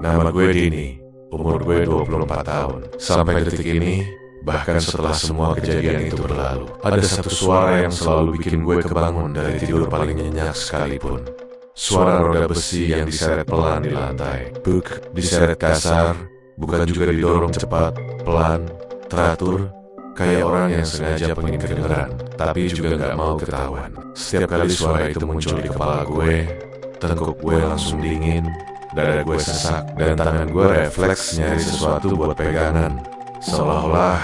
Nama gue Dini, umur gue 24 tahun. Sampai detik ini, bahkan setelah semua kejadian itu berlalu, ada satu suara yang selalu bikin gue kebangun dari tidur paling nyenyak sekalipun. Suara roda besi yang diseret pelan di lantai. Buk, diseret kasar, bukan juga didorong cepat, pelan, teratur, kayak orang yang sengaja pengen kedengeran, tapi juga gak mau ketahuan. Setiap kali suara itu muncul di kepala gue, tengkuk gue langsung dingin, dada gue sesak, dan tangan gue refleks nyari sesuatu buat pegangan. Seolah-olah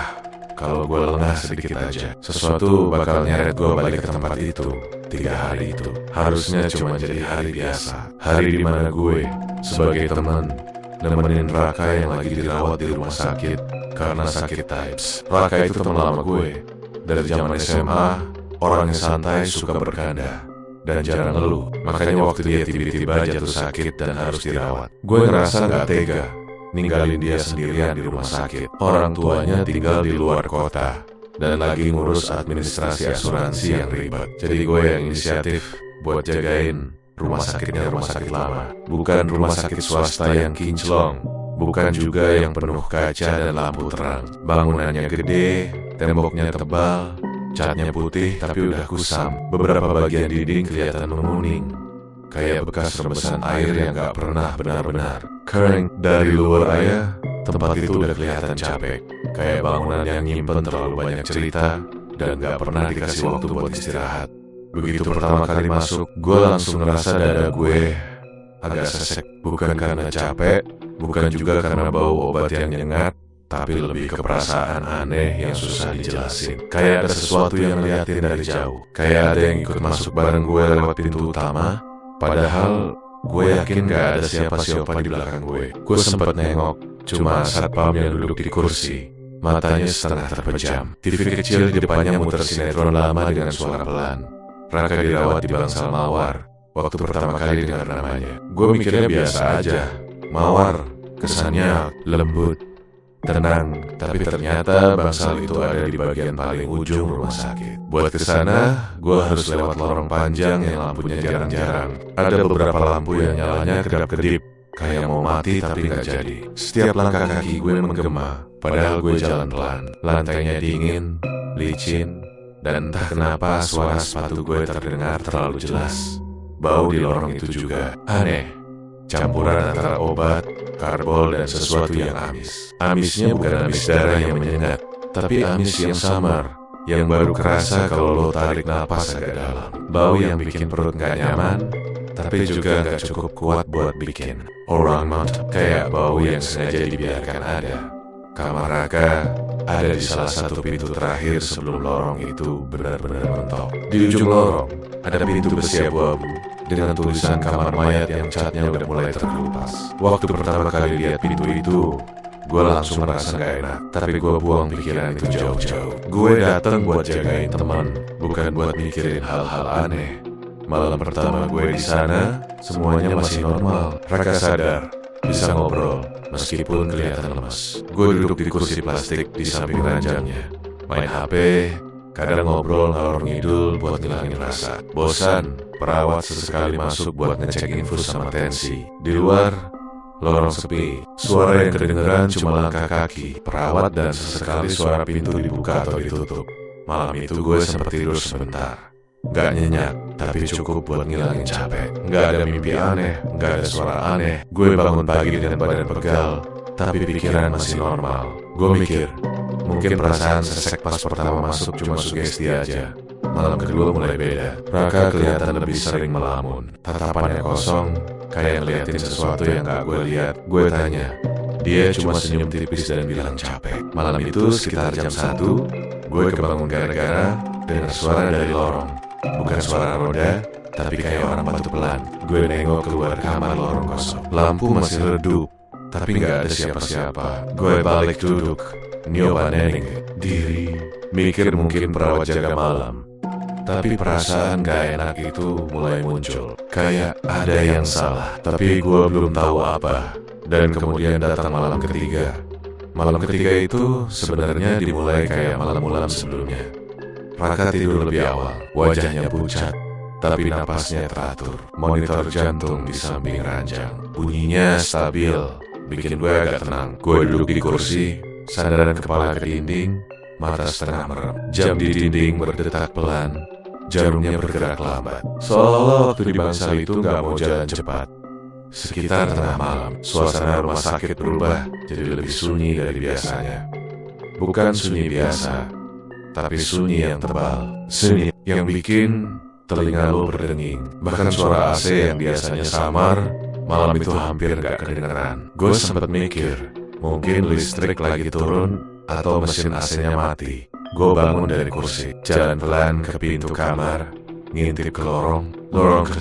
kalau gue lengah sedikit aja, sesuatu bakal nyeret gue balik ke tempat itu. 3 hari itu harusnya cuma jadi hari biasa, hari dimana gue sebagai teman nemenin Raka yang lagi dirawat di rumah sakit karena sakit types. Raka itu teman lama gue dari zaman SMA, orangnya santai, suka bercanda dan jarang ngeluh. Makanya waktu dia tiba-tiba jatuh sakit dan harus dirawat, gue ngerasa gak tega ninggalin dia sendirian di rumah sakit. Orang tuanya tinggal di luar kota dan lagi ngurus administrasi asuransi yang ribet. Jadi gue yang inisiatif buat jagain rumah sakitnya rumah sakit lama, bukan rumah sakit swasta yang kinclong, bukan juga yang penuh kaca dan lampu terang. Bangunannya gede, temboknya tebal, catnya putih tapi udah kusam. Beberapa bagian dinding kelihatan menguning, kayak bekas rebesan air yang gak pernah benar-benar kering. Dari luar aja, tempat itu udah kelihatan capek, kayak bangunan yang nyimpen terlalu banyak cerita dan gak pernah dikasih waktu buat istirahat. Begitu pertama kali masuk, gue langsung ngerasa dada gue agak sesek. Bukan karena capek, bukan juga karena bau obat yang nyengat, tapi lebih ke perasaan aneh yang susah dijelasin. Kayak ada sesuatu yang ngeliatin dari jauh, kayak ada yang ikut masuk bareng gue lewat pintu utama. Padahal gue yakin gak ada siapa-siapa di belakang gue. Gue sempet nengok, cuma satpam yang duduk di kursi, matanya setengah terpejam. TV kecil di depannya muter sinetron lama dengan suara pelan. Raka dirawat di bangsal mawar. Waktu pertama kali dengar namanya, gue mikirnya biasa aja. Mawar, kesannya lembut, tenang, tapi ternyata bangsal itu ada di bagian paling ujung rumah sakit. Buat kesana, gue harus lewat lorong panjang yang lampunya jarang-jarang. Ada beberapa lampu yang nyalanya kedap-kedip, kayak mau mati tapi gak jadi. Setiap langkah kaki gue menggema, padahal gue jalan pelan. Lantainya dingin, licin, dan entah kenapa suara sepatu gue terdengar terlalu jelas. Bau di lorong itu juga aneh, campuran antara obat, karbol, dan sesuatu yang amis. Amisnya bukan amis darah yang menyengat, tapi amis yang samar, yang baru kerasa kalau lo tarik napas agak dalam. Bau yang bikin perut gak nyaman, tapi juga gak cukup kuat buat bikin orang mati. Kayak bau yang sengaja dibiarkan ada. Kamar Raka ada di salah satu pintu terakhir sebelum lorong itu benar-benar mentok. Di ujung lorong ada pintu besi abu-abu dengan tulisan kamar mayat yang catnya udah mulai terkelupas. Waktu pertama kali lihat pintu itu, gue langsung merasa gak enak, tapi gue buang pikiran itu jauh-jauh. Gue datang buat jagain teman, bukan buat mikirin hal-hal aneh. Malam pertama gue di sana, semuanya masih normal. Raka sadar, bisa ngobrol, meskipun kelihatan lemas. Gue duduk di kursi plastik di samping ranjangnya, main HP, kadang ngobrol ngalor ngidul buat ngilangin rasa bosan. Perawat sesekali masuk buat ngecek infus sama tensi. Di luar, lorong sepi, suara yang kedengeran cuma langkah kaki perawat dan sesekali suara pintu dibuka atau ditutup. Malam itu gue sempat tidur sebentar. Gak nyenyak, tapi cukup buat ngilangin capek. Gak ada mimpi aneh, gak ada suara aneh. Gue bangun pagi dengan badan pegal, tapi pikiran masih normal. Gue mikir, mungkin perasaan sesek pas pertama masuk cuma sugesti aja. Malam kedua mulai beda. Raka kelihatan lebih sering melamun, tatapannya kosong, kayak ngeliatin sesuatu yang gak gue lihat. Gue tanya, dia cuma senyum tipis dan bilang capek. Malam itu sekitar jam 1, gue kebangun gara-gara dengar suara dari lorong. Bukan suara roda, tapi kayak orang batu pelan. Gue nengok keluar kamar lorong kosong. Lampu masih redup, tapi gak ada siapa-siapa. Gue balik duduk, nyoba neneng diri, mikir mungkin perawat jaga malam. Tapi perasaan gak enak itu mulai muncul, kayak ada yang salah, tapi gue belum tahu apa. Dan kemudian datang malam ketiga. Malam ketiga itu sebenarnya dimulai kayak malam-malam sebelumnya. Raka tidur lebih awal, wajahnya pucat, tapi napasnya teratur. Monitor jantung di samping ranjang bunyinya stabil, bikin gue agak tenang. Gue duduk di kursi, sandaran kepala ke dinding, mata setengah merem. Jam di dinding berdetak pelan, jarumnya bergerak lambat. Seolah-olah waktu di bangsal itu gak mau jalan cepat. Sekitar tengah malam, suasana rumah sakit berubah jadi lebih sunyi dari biasanya. Bukan sunyi biasa, tapi sunyi yang tebal. Sunyi yang bikin telinga lo berdenging. Bahkan suara AC yang biasanya samar, malam itu hampir gak kedengeran. Gue sempat mikir, mungkin listrik lagi turun atau mesin AC-nya mati. Gue bangun dari kursi, jalan pelan ke pintu kamar, ngintip ke lorong.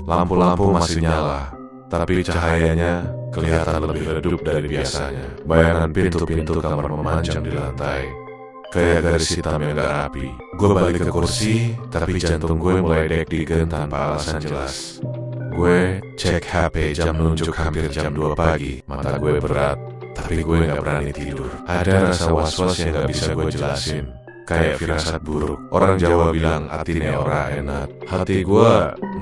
Lampu-lampu masih nyala, tapi cahayanya kelihatan lebih redup dari biasanya. Bayangan pintu-pintu kamar memanjang di lantai, kayak garis hitam yang gak rapi. Gue balik ke kursi, tapi jantung gue mulai deg-degan tanpa alasan jelas. Gue cek HP, jam nunjuk hampir jam 2 pagi. Mata gue berat, tapi gue gak berani tidur. Ada rasa was-was yang gak bisa gue jelasin, kayak firasat buruk. Orang Jawa bilang atine ora enak. Hati gue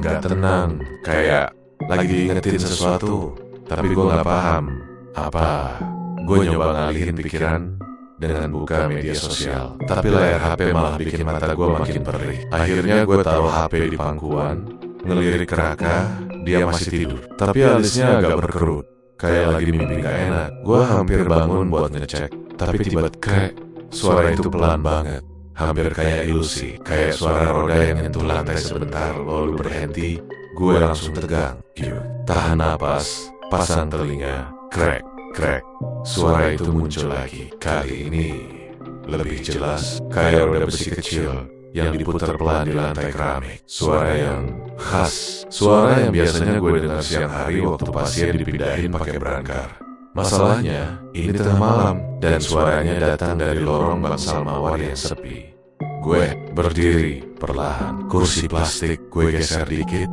gak tenang, kayak lagi diingetin sesuatu, tapi gue gak paham apa. Gue nyoba ngalihin pikiran dengan buka media sosial, tapi layar HP malah bikin mata gue makin perih. Akhirnya gue taruh HP di pangkuan, ngelirik ke Raka. Dia masih tidur, tapi alisnya agak berkerut, kayak lagi mimpi gak enak. Gue hampir bangun buat ngecek, tapi tiba-tiba suara itu pelan banget, hampir kayak ilusi, kayak suara roda yang nyentuh lantai sebentar lalu berhenti. Gue langsung tegang, tahan napas, pasang telinga. Krek, krek. Suara itu muncul lagi. Kali ini lebih jelas, kayak roda besi kecil yang diputar pelan di lantai keramik. Suara yang khas, suara yang biasanya gue dengar siang hari waktu pasien dipindahin pakai berangkar. Masalahnya, ini tengah malam, dan suaranya datang dari lorong bangsal mawar yang sepi. Gue berdiri perlahan, kursi plastik gue geser dikit,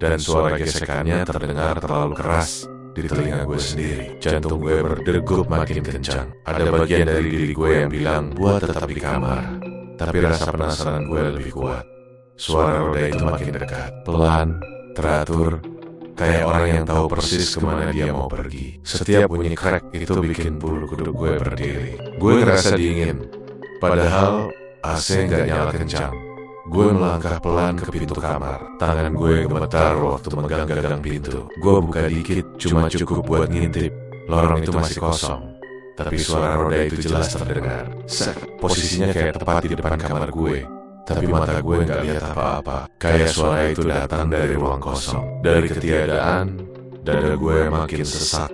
dan suara gesekannya terdengar terlalu keras di telinga gue sendiri. Jantung gue berdegup makin kencang. Ada bagian dari diri gue yang bilang buat tetap di kamar, tapi rasa penasaran gue lebih kuat. Suara roda itu makin dekat, pelan, teratur, kayak orang yang tahu persis kemana dia mau pergi. Setiap bunyi krek itu bikin bulu kuduk gue berdiri. Gue ngerasa dingin, padahal AC nggak nyala kencang. Gue melangkah pelan ke pintu kamar. Tangan gue gemetar waktu memegang gagang pintu. Gue buka dikit, cuma cukup buat ngintip. Lorong itu masih kosong, tapi suara roda itu jelas terdengar. Posisinya kayak tepat di depan kamar gue, tapi mata gue gak lihat apa-apa. Kayak suara itu datang dari ruang kosong. Dari ketiadaan, dada gue makin sesak.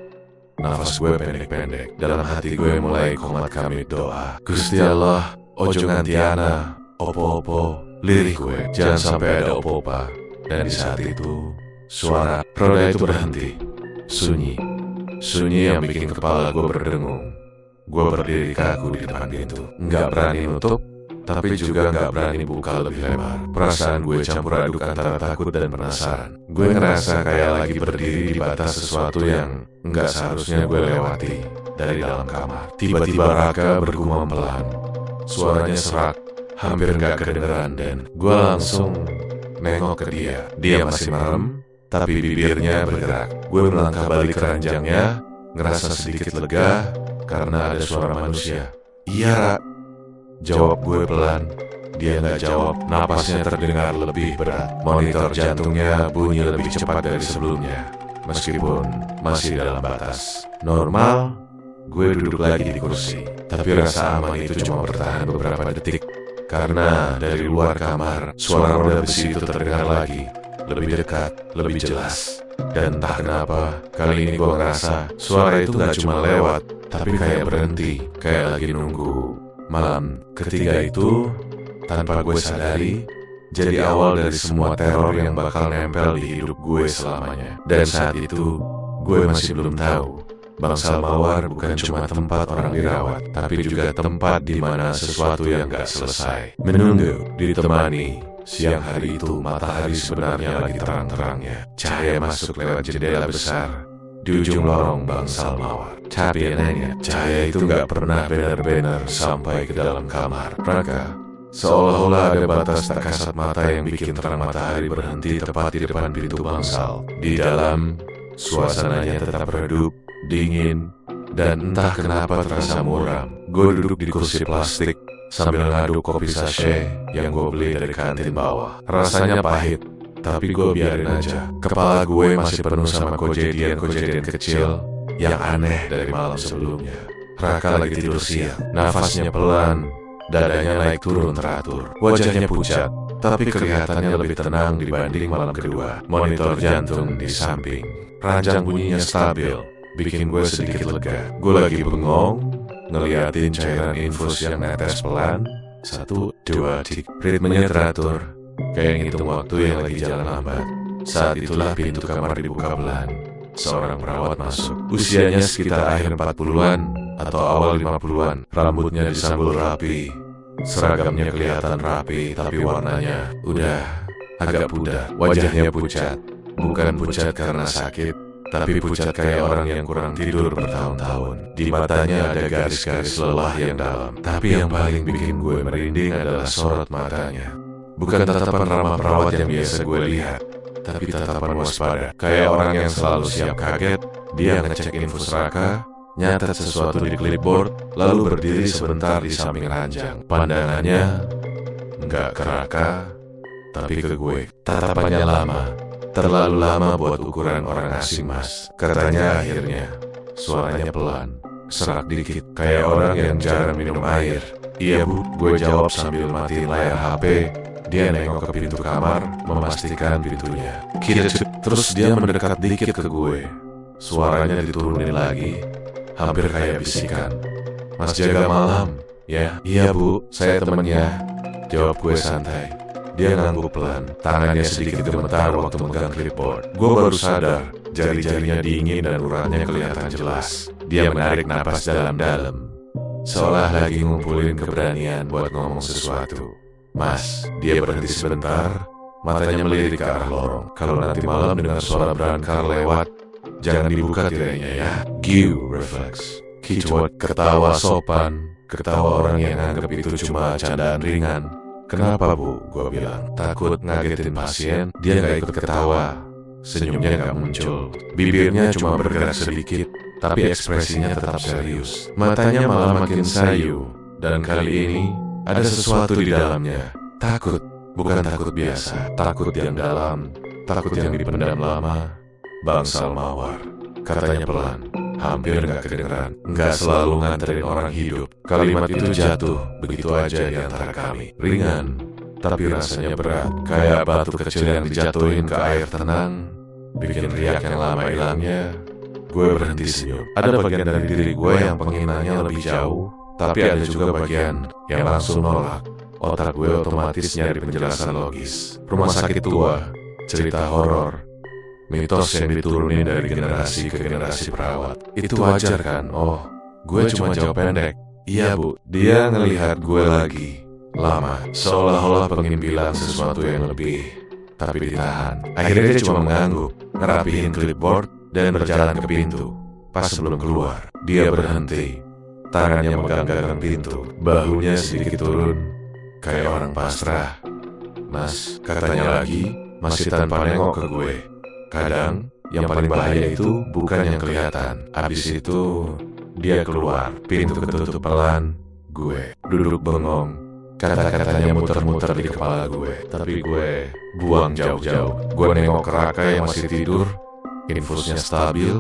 Nafas gue pendek-pendek. Dalam hati gue mulai komat kamit doa. Gusti Allah, ojo nganti ana, opo-opo. Lirik gue, jangan sampai ada opo-opa. Dan di saat itu, suara roda itu berhenti. Sunyi. Sunyi yang bikin kepala gue berdengung. Gue berdiri kaku di depan pintu. Nggak berani nutup, tapi juga nggak berani buka lebih lebar. Perasaan gue campur aduk antara takut dan penasaran. Gue ngerasa kayak lagi berdiri di batas sesuatu yang nggak seharusnya gue lewati. Dari dalam kamar, tiba-tiba Raka bergumam pelan. Suaranya serak, hampir nggak kedengeran, dan gue langsung nengok ke dia. Dia masih merem, tapi bibirnya bergerak. Gue melangkah balik ke ranjangnya, ngerasa sedikit lega karena ada suara manusia. Iya, Ra, jawab gue pelan. Dia nggak jawab, napasnya terdengar lebih berat. Monitor jantungnya bunyi lebih cepat dari sebelumnya, meskipun masih dalam batas normal. Gue duduk lagi di kursi, tapi rasa aman itu cuma bertahan beberapa detik. Karena dari luar kamar, suara roda besi itu terdengar lagi, lebih dekat, lebih jelas. Dan entah kenapa, kali ini gue ngerasa suara itu gak cuma lewat, tapi kayak berhenti, kayak lagi nunggu. Malam ketiga itu, tanpa gue sadari, jadi awal dari semua teror yang bakal nempel di hidup gue selamanya. Dan saat itu, gue masih belum tahu, bangsal mawar bukan cuma tempat orang dirawat, tapi juga tempat di mana sesuatu yang gak selesai menunggu. Ditemani siang hari itu, matahari sebenarnya lagi terang-terangnya. Cahaya masuk lewat jendela besar di ujung lorong bangsal mawar. Tapi anehnya, cahaya itu gak pernah benar-benar sampai ke dalam kamar Raka. Seolah-olah ada batas tak kasat mata yang bikin terang matahari berhenti tepat di depan pintu bangsal. Di dalam, suasananya tetap redup, dingin, Dan entah kenapa terasa muram. Gue duduk di kursi plastik sambil ngaduk kopi sachet yang gue beli dari kantin bawah. Rasanya pahit, tapi gue biarin aja. Kepala gue masih penuh sama kejadian-kejadian kecil yang aneh dari malam sebelumnya. Raka lagi tidur siang, nafasnya pelan, dadanya naik turun teratur. Wajahnya pucat, tapi kelihatannya lebih tenang dibanding malam kedua. Monitor jantung di samping, ranjang bunyinya stabil, bikin gue sedikit lega. Gue lagi bengong, ngeliatin cairan infus yang netes pelan. 1, 2, tik. Ritmenya teratur, kayak ngitung waktu yang lagi jalan lambat. Saat itulah pintu kamar dibuka pelan. Seorang perawat masuk. Usianya sekitar akhir 40-an atau awal 50-an. Rambutnya disambul rapi, seragamnya kelihatan rapi, tapi warnanya udah agak pudar. Wajahnya pucat, bukan pucat karena sakit, tapi pucat kayak orang yang kurang tidur bertahun-tahun. Di matanya ada garis-garis lelah yang dalam. Tapi yang paling bikin gue merinding adalah sorot matanya. Bukan tatapan ramah perawat yang biasa gue lihat, tapi tatapan waspada. Kayak orang yang selalu siap kaget. Dia ngecek infus Raka, nyatet sesuatu di clipboard, lalu berdiri sebentar di samping ranjang. Pandangannya nggak ke Raka, tapi ke gue. Tatapannya lama, terlalu lama buat ukuran orang asing, Mas. Katanya akhirnya, suaranya pelan, serak dikit, kayak orang yang jarang minum air. Iya Bu, gue jawab sambil matiin layar HP. Dia nengok ke pintu kamar, memastikan pintunya. Terus dia mendekat dikit ke gue. Suaranya diturunin lagi, hampir kayak bisikan. Mas jaga malam, ya? Iya Bu, saya temennya, jawab gue santai. Dia ngangguk pelan, tangannya sedikit gemetar waktu megang clipboard. Gue baru sadar, jari-jarinya dingin dan uratnya kelihatan jelas. Dia menarik napas dalam-dalam, seolah lagi ngumpulin keberanian buat ngomong sesuatu. Mas, dia berhenti sebentar, matanya melirik ke arah lorong. Kalau nanti malam dengar suara berangkar lewat, jangan dibuka tirainya ya. Giu refleks, kicuat, ketawa sopan, ketawa orang yang anggap itu cuma candaan ringan. Kenapa Bu? Gue bilang, takut ngagetin pasien. Dia gak ikut ketawa, senyumnya gak muncul, bibirnya cuma bergerak sedikit, tapi ekspresinya tetap serius. Matanya malah makin sayu, dan kali ini ada sesuatu di dalamnya. Takut, bukan takut biasa, takut yang dalam, takut yang dipendam lama. Bangsal mawar, katanya pelan, hampir gak kedengeran. Gak selalu nganterin orang hidup. Kalimat itu jatuh begitu aja di antara kami. Ringan, tapi rasanya berat, kayak batu kecil yang dijatuhin ke air tenang, bikin riak yang lama hilangnya. Gue berhenti senyum. Ada bagian dari diri gue yang penginanya lebih jauh, tapi ada juga bagian yang langsung nolak. Otak gue otomatis nyari penjelasan logis. Rumah sakit tua, cerita horor, mitos yang diturunin dari generasi ke generasi perawat. Itu wajar kan? Oh, gue cuma jawab pendek. Iya Bu. Dia ngelihat gue lagi lama, seolah-olah pengen bilang sesuatu yang lebih, tapi ditahan. Akhirnya dia cuma mengangguk, ngerapihin clipboard, dan berjalan ke pintu. Pas sebelum keluar, dia berhenti. Tangannya megang gagang pintu, bahunya sedikit turun, kayak orang pasrah. Mas, katanya lagi, masih tanpa nengok ke gue. Kadang, yang paling bahaya itu bukan yang kelihatan. Abis itu, dia keluar, pintu ketutup pelan. Gue duduk bengong, kata-katanya muter-muter di kepala gue. Tapi gue buang jauh-jauh. Gue nengok ke Raka yang masih tidur, infusnya stabil,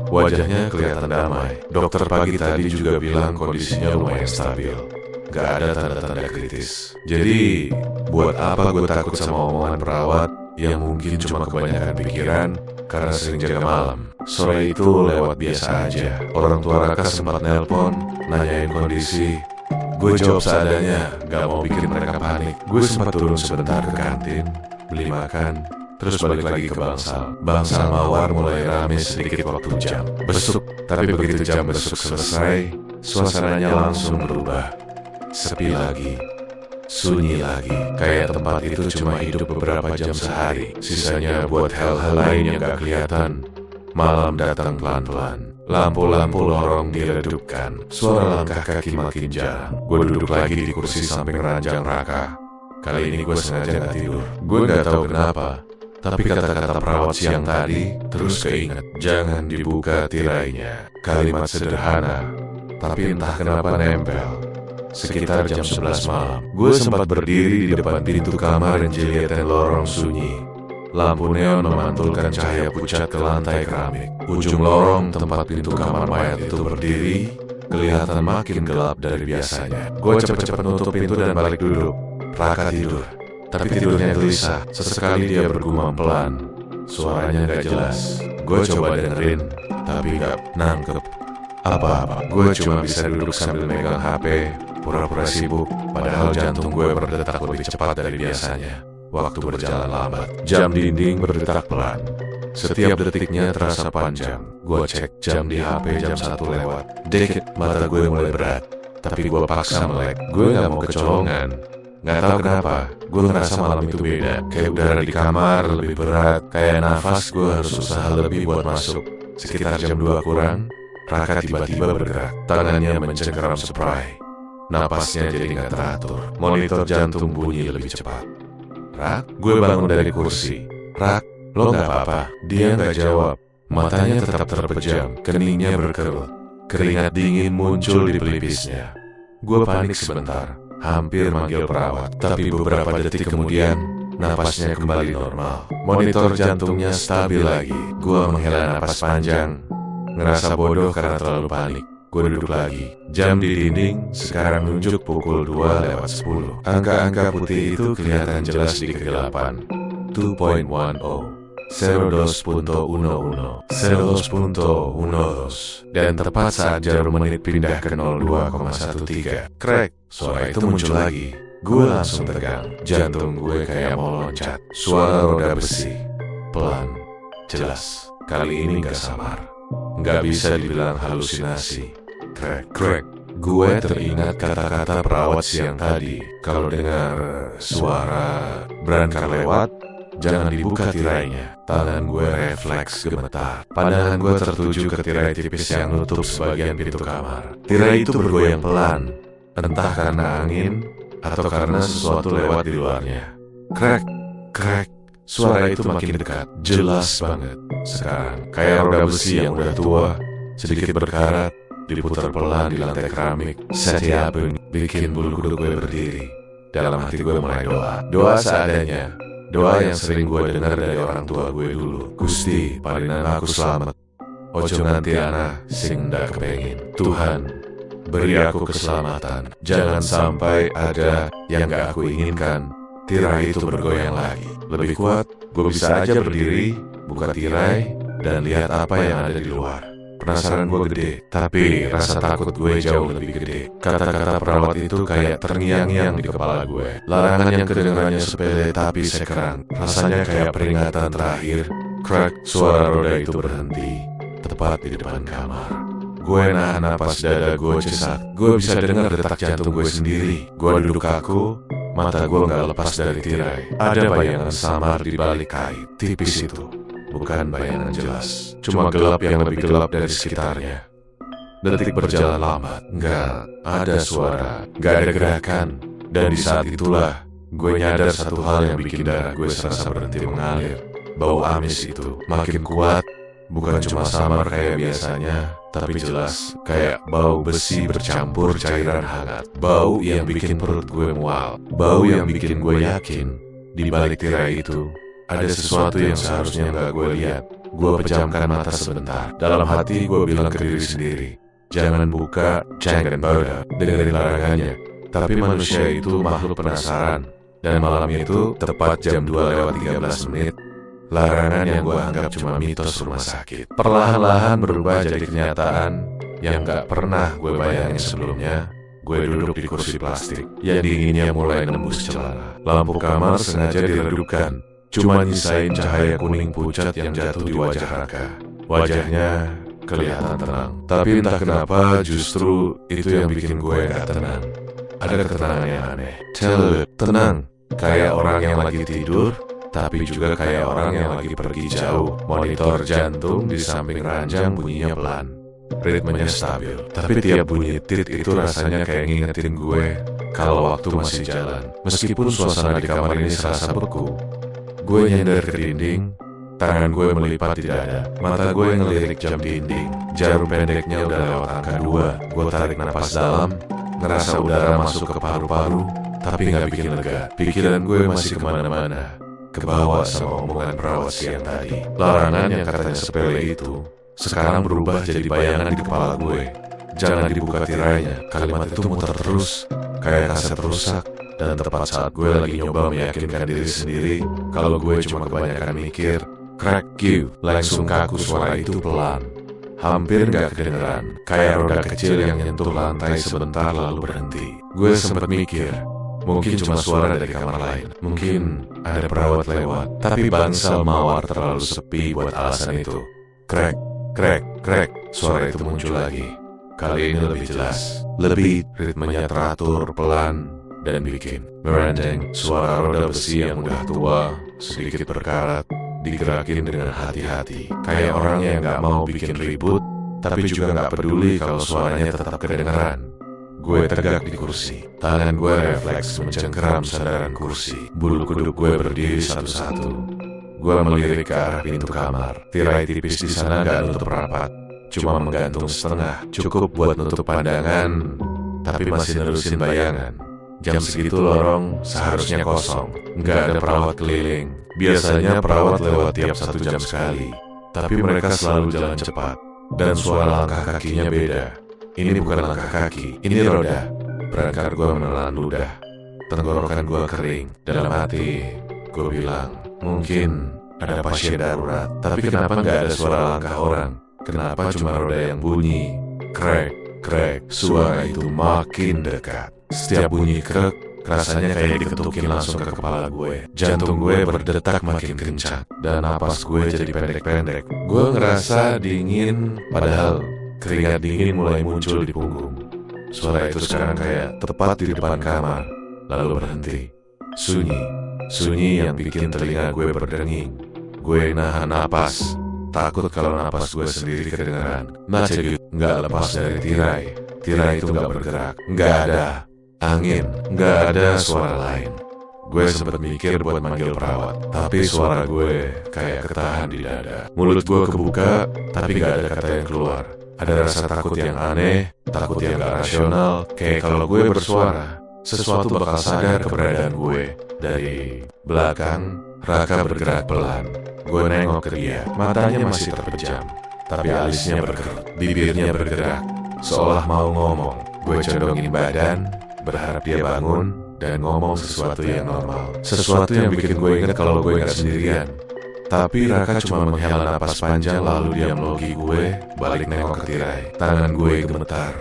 wajahnya kelihatan damai. Dokter pagi tadi juga bilang kondisinya lumayan stabil, gak ada tanda-tanda kritis. Jadi, buat apa gue takut sama omongan perawat yang mungkin cuma kebanyakan pikiran karena sering jaga malam. Sore itu lewat biasa aja. Orang tua Raka sempat nelpon, nanyain kondisi. Gue jawab seadanya, gak mau bikin mereka panik. Gue sempat turun sebentar ke kantin, beli makan, terus balik lagi ke Bangsal. Bangsal Mawar mulai rame sedikit waktu jam besuk, tapi begitu jam besuk selesai, suasananya langsung berubah. Sepi lagi, sunyi lagi, kayak tempat itu cuma hidup beberapa jam sehari, sisanya buat hal-hal lain yang gak kelihatan. Malam datang pelan-pelan, lampu-lampu lorong diredupkan, suara langkah kaki makin jarang. Gue duduk lagi di kursi samping ranjang Raka. Kali ini gue sengaja gak tidur. Gue gak tahu kenapa, Tapi kata-kata perawat siang tadi terus keinget. Jangan dibuka tirainya. Kalimat sederhana, tapi entah kenapa nempel. Sekitar jam 11 malam, gue sempat berdiri di depan pintu kamar yang jiliatan lorong sunyi. Lampu neon memantulkan cahaya pucat ke lantai keramik. Ujung lorong tempat pintu kamar mayat itu berdiri kelihatan makin gelap dari biasanya. Gue cepat-cepat nutup pintu dan balik duduk. Raka tidur, tapi tidurnya gelisah. Sesekali dia bergumam pelan. Suaranya gak jelas. Gue coba dengerin, tapi gak nangkep apa-apa. Gue cuma bisa duduk sambil megang HP, pura-pura sibuk, padahal jantung gue berdetak lebih cepat dari biasanya. Waktu berjalan lambat, jam dinding berdetak pelan. Setiap detiknya terasa panjang. Gue cek jam di HP jam 1 lewat. Dikit mata gue mulai berat, tapi gue paksa melek. Gue gak mau kecolongan. Gak tahu kenapa, gue ngerasa malam itu beda. Kayak udara di kamar lebih berat, kayak nafas gue harus usaha lebih buat masuk. Sekitar jam 2 kurang, Raka tiba-tiba bergerak. Tangannya mencengkeram spray. Napasnya jadi gak teratur. Monitor jantung bunyi lebih cepat. Rak, gue bangun dari kursi. Rak, lo gak apa-apa? Dia gak jawab. Matanya tetap terpejam, keningnya berkerut. Keringat dingin muncul di pelipisnya. Gue panik sebentar, hampir manggil perawat. Tapi beberapa detik kemudian, napasnya kembali normal. Monitor jantungnya stabil lagi. Gue menghela napas panjang, ngerasa bodoh karena terlalu panik. Gue duduk lagi. Jam di dinding sekarang nunjuk pukul 2:10. Angka-angka putih itu kelihatan jelas di kegelapan. 2.10, 02.11, 02.12. Dan tepat saat jarum menit pindah ke 02,13. Krek, suara itu muncul lagi. Gue langsung tegang. Jantung gue kayak mau loncat. Suara roda besi, pelan, jelas. Kali ini gak samar. Nggak bisa dibilang halusinasi. Krek. Gue teringat kata-kata perawat siang tadi. Kalau dengar suara berangkar lewat, jangan dibuka tirainya. Tangan gue refleks gemetar. Pandangan gue tertuju ke tirai tipis yang nutup sebagian pintu kamar. Tirai itu bergoyang pelan, entah karena angin atau karena sesuatu lewat di luarnya. Krek. Suara itu makin dekat, jelas banget. Sekarang, kayak roda besi yang udah tua, sedikit berkarat, diputar pelan di lantai keramik. Setiap bunyi bikin bulu kuduk gue berdiri. Dalam hati gue mulai doa. Doa seadanya. Doa yang sering gue dengar dari orang tua gue dulu. Gusti, palinan aku selamat. Ojo nganti ana sing ndak kepengin. Tuhan, beri aku keselamatan. Jangan sampai ada yang gak aku inginkan. Tirai itu bergoyang lagi. Lebih kuat, gue bisa aja berdiri, buka tirai, dan lihat apa yang ada di luar. Penasaran gue gede, tapi rasa takut gue jauh lebih gede. Kata-kata perawat itu kayak terngiang-ngiang di kepala gue. Larangan yang kedengarannya sepele tapi sekarang. Rasanya kayak peringatan terakhir. Krek, suara roda itu berhenti, tepat di depan kamar. Gue nahan napas, dada gue sesak. Gue bisa dengar detak jantung gue sendiri. Gue duduk kaku, mata gue gak lepas dari tirai. Ada bayangan samar di balik kait tipis itu. Bukan bayangan jelas, cuma gelap yang lebih gelap dari sekitarnya. Detik berjalan lambat, gak ada suara, gak ada gerakan. Dan di saat itulah, gue nyadar satu hal yang bikin darah gue serasa berhenti mengalir. Bau amis itu makin kuat. Bukan cuma samar kayak biasanya, tapi jelas kayak bau besi bercampur cairan hangat. Bau yang bikin perut gue mual. Bau yang bikin gue yakin di balik tirai itu ada sesuatu yang seharusnya gak gue lihat. Gue pejamkan mata sebentar. Dalam hati gue bilang ke diri sendiri, jangan buka, jangan baca, dengerin larangannya. Tapi manusia itu makhluk penasaran. Dan malam itu tepat jam 2:13, larangan yang gue anggap cuma mitos rumah sakit perlahan-lahan berubah jadi kenyataan yang gak pernah gue bayangin sebelumnya. Gue duduk di kursi plastik yang dinginnya mulai nembus celana. Lampu kamar sengaja diredupkan, cuma nyisain cahaya kuning pucat yang jatuh di wajah Raka. Wajahnya kelihatan tenang, tapi entah kenapa justru itu yang bikin gue gak tenang. Ada ketenangan yang aneh. Tenang, kayak orang yang lagi tidur, tapi juga kayak orang yang lagi pergi jauh. Monitor jantung di samping ranjang bunyinya pelan, ritmenya stabil. Tapi tiap bunyi tit itu rasanya kayak ngingetin gue kalau waktu masih jalan. Meskipun suasana di kamar ini serasa beku, Gue nyender ke dinding, tangan gue melipat di dada, mata gue ngelirik jam dinding. Jarum pendeknya udah lewat angka 2. Gue tarik napas dalam, ngerasa udara masuk ke paru-paru, tapi gak bikin lega. Pikiran gue masih kemana-mana, kebawa sama omongan perawat siang tadi. Larangan yang katanya sepele itu sekarang berubah jadi bayangan di kepala gue. Jangan dibuka tirainya. Kalimat itu muter terus, kayak kaset rusak. Dan tepat saat gue lagi nyoba meyakinkan diri sendiri kalau gue cuma kebanyakan mikir, crack you, langsung kaku suara itu pelan. Hampir gak kedengeran, kayak roda kecil yang nyentuh lantai sebentar lalu berhenti. Gue sempet mikir, mungkin cuma suara dari kamar lain, mungkin ada perawat lewat. Tapi bangsal mawar terlalu sepi buat alasan itu. Crack, crack, crack, suara itu muncul lagi. Kali ini lebih jelas, lebih ritmenya teratur, pelan, dan bikin merendeng. Suara roda besi yang udah tua, sedikit berkarat, digerakin dengan hati-hati. Kayak orang yang gak mau bikin ribut, tapi juga gak peduli kalau suaranya tetap kedengeran. Gue tegak di kursi, tangan gue refleks mencengkeram sandaran kursi. Bulu kuduk gue berdiri satu-satu. Gue melirik ke arah pintu kamar. Tirai tipis di sana gak nutup rapat, cuma menggantung setengah, cukup buat nutup pandangan, tapi masih nerusin bayangan. Jam segitu lorong seharusnya kosong, nggak ada perawat keliling. Biasanya perawat lewat tiap 1 jam sekali, tapi mereka selalu jalan cepat, dan suara langkah kakinya beda. Ini bukan langkah kaki, ini roda. Berangkar gue menelan ludah, tenggorokan gue kering. Dalam hati gue bilang, mungkin ada pasien darurat. Tapi kenapa nggak ada suara langkah orang? Kenapa cuma roda yang bunyi? Krek, krek, suara itu makin dekat. Setiap bunyi krek, rasanya kayak diketukin langsung ke kepala gue. Jantung gue berdetak makin kencang, dan napas gue jadi pendek-pendek. Gue ngerasa dingin, padahal keringat dingin mulai muncul di punggung. Suara itu sekarang kayak tepat di depan kamar, lalu berhenti. Sunyi, sunyi yang bikin telinga gue berdenging. Gue nahan napas, takut kalau napas gue sendiri kedengeran. Macet nggak lepas dari tirai. Tirai itu nggak bergerak, nggak ada angin, nggak ada suara lain. Gue sempet mikir buat manggil perawat, tapi suara gue kayak ketahan di dada. Mulut gue kebuka, tapi nggak ada kata yang keluar. Ada rasa takut yang aneh, takut yang gak rasional. Kayak kalau gue bersuara, sesuatu bakal sadar keberadaan gue. Dari belakang, Raka bergerak pelan. Gue nengok ke dia, matanya masih terpejam, tapi alisnya berkerut, bibirnya bergerak, seolah mau ngomong. Gue condongin badan, berharap dia bangun dan ngomong sesuatu yang normal. Sesuatu yang bikin gue ingat kalau gue gak sendirian. Tapi Raka cuma menghela napas panjang lalu dia melogi gue, balik nengok ke tirai. Tangan gue gemetar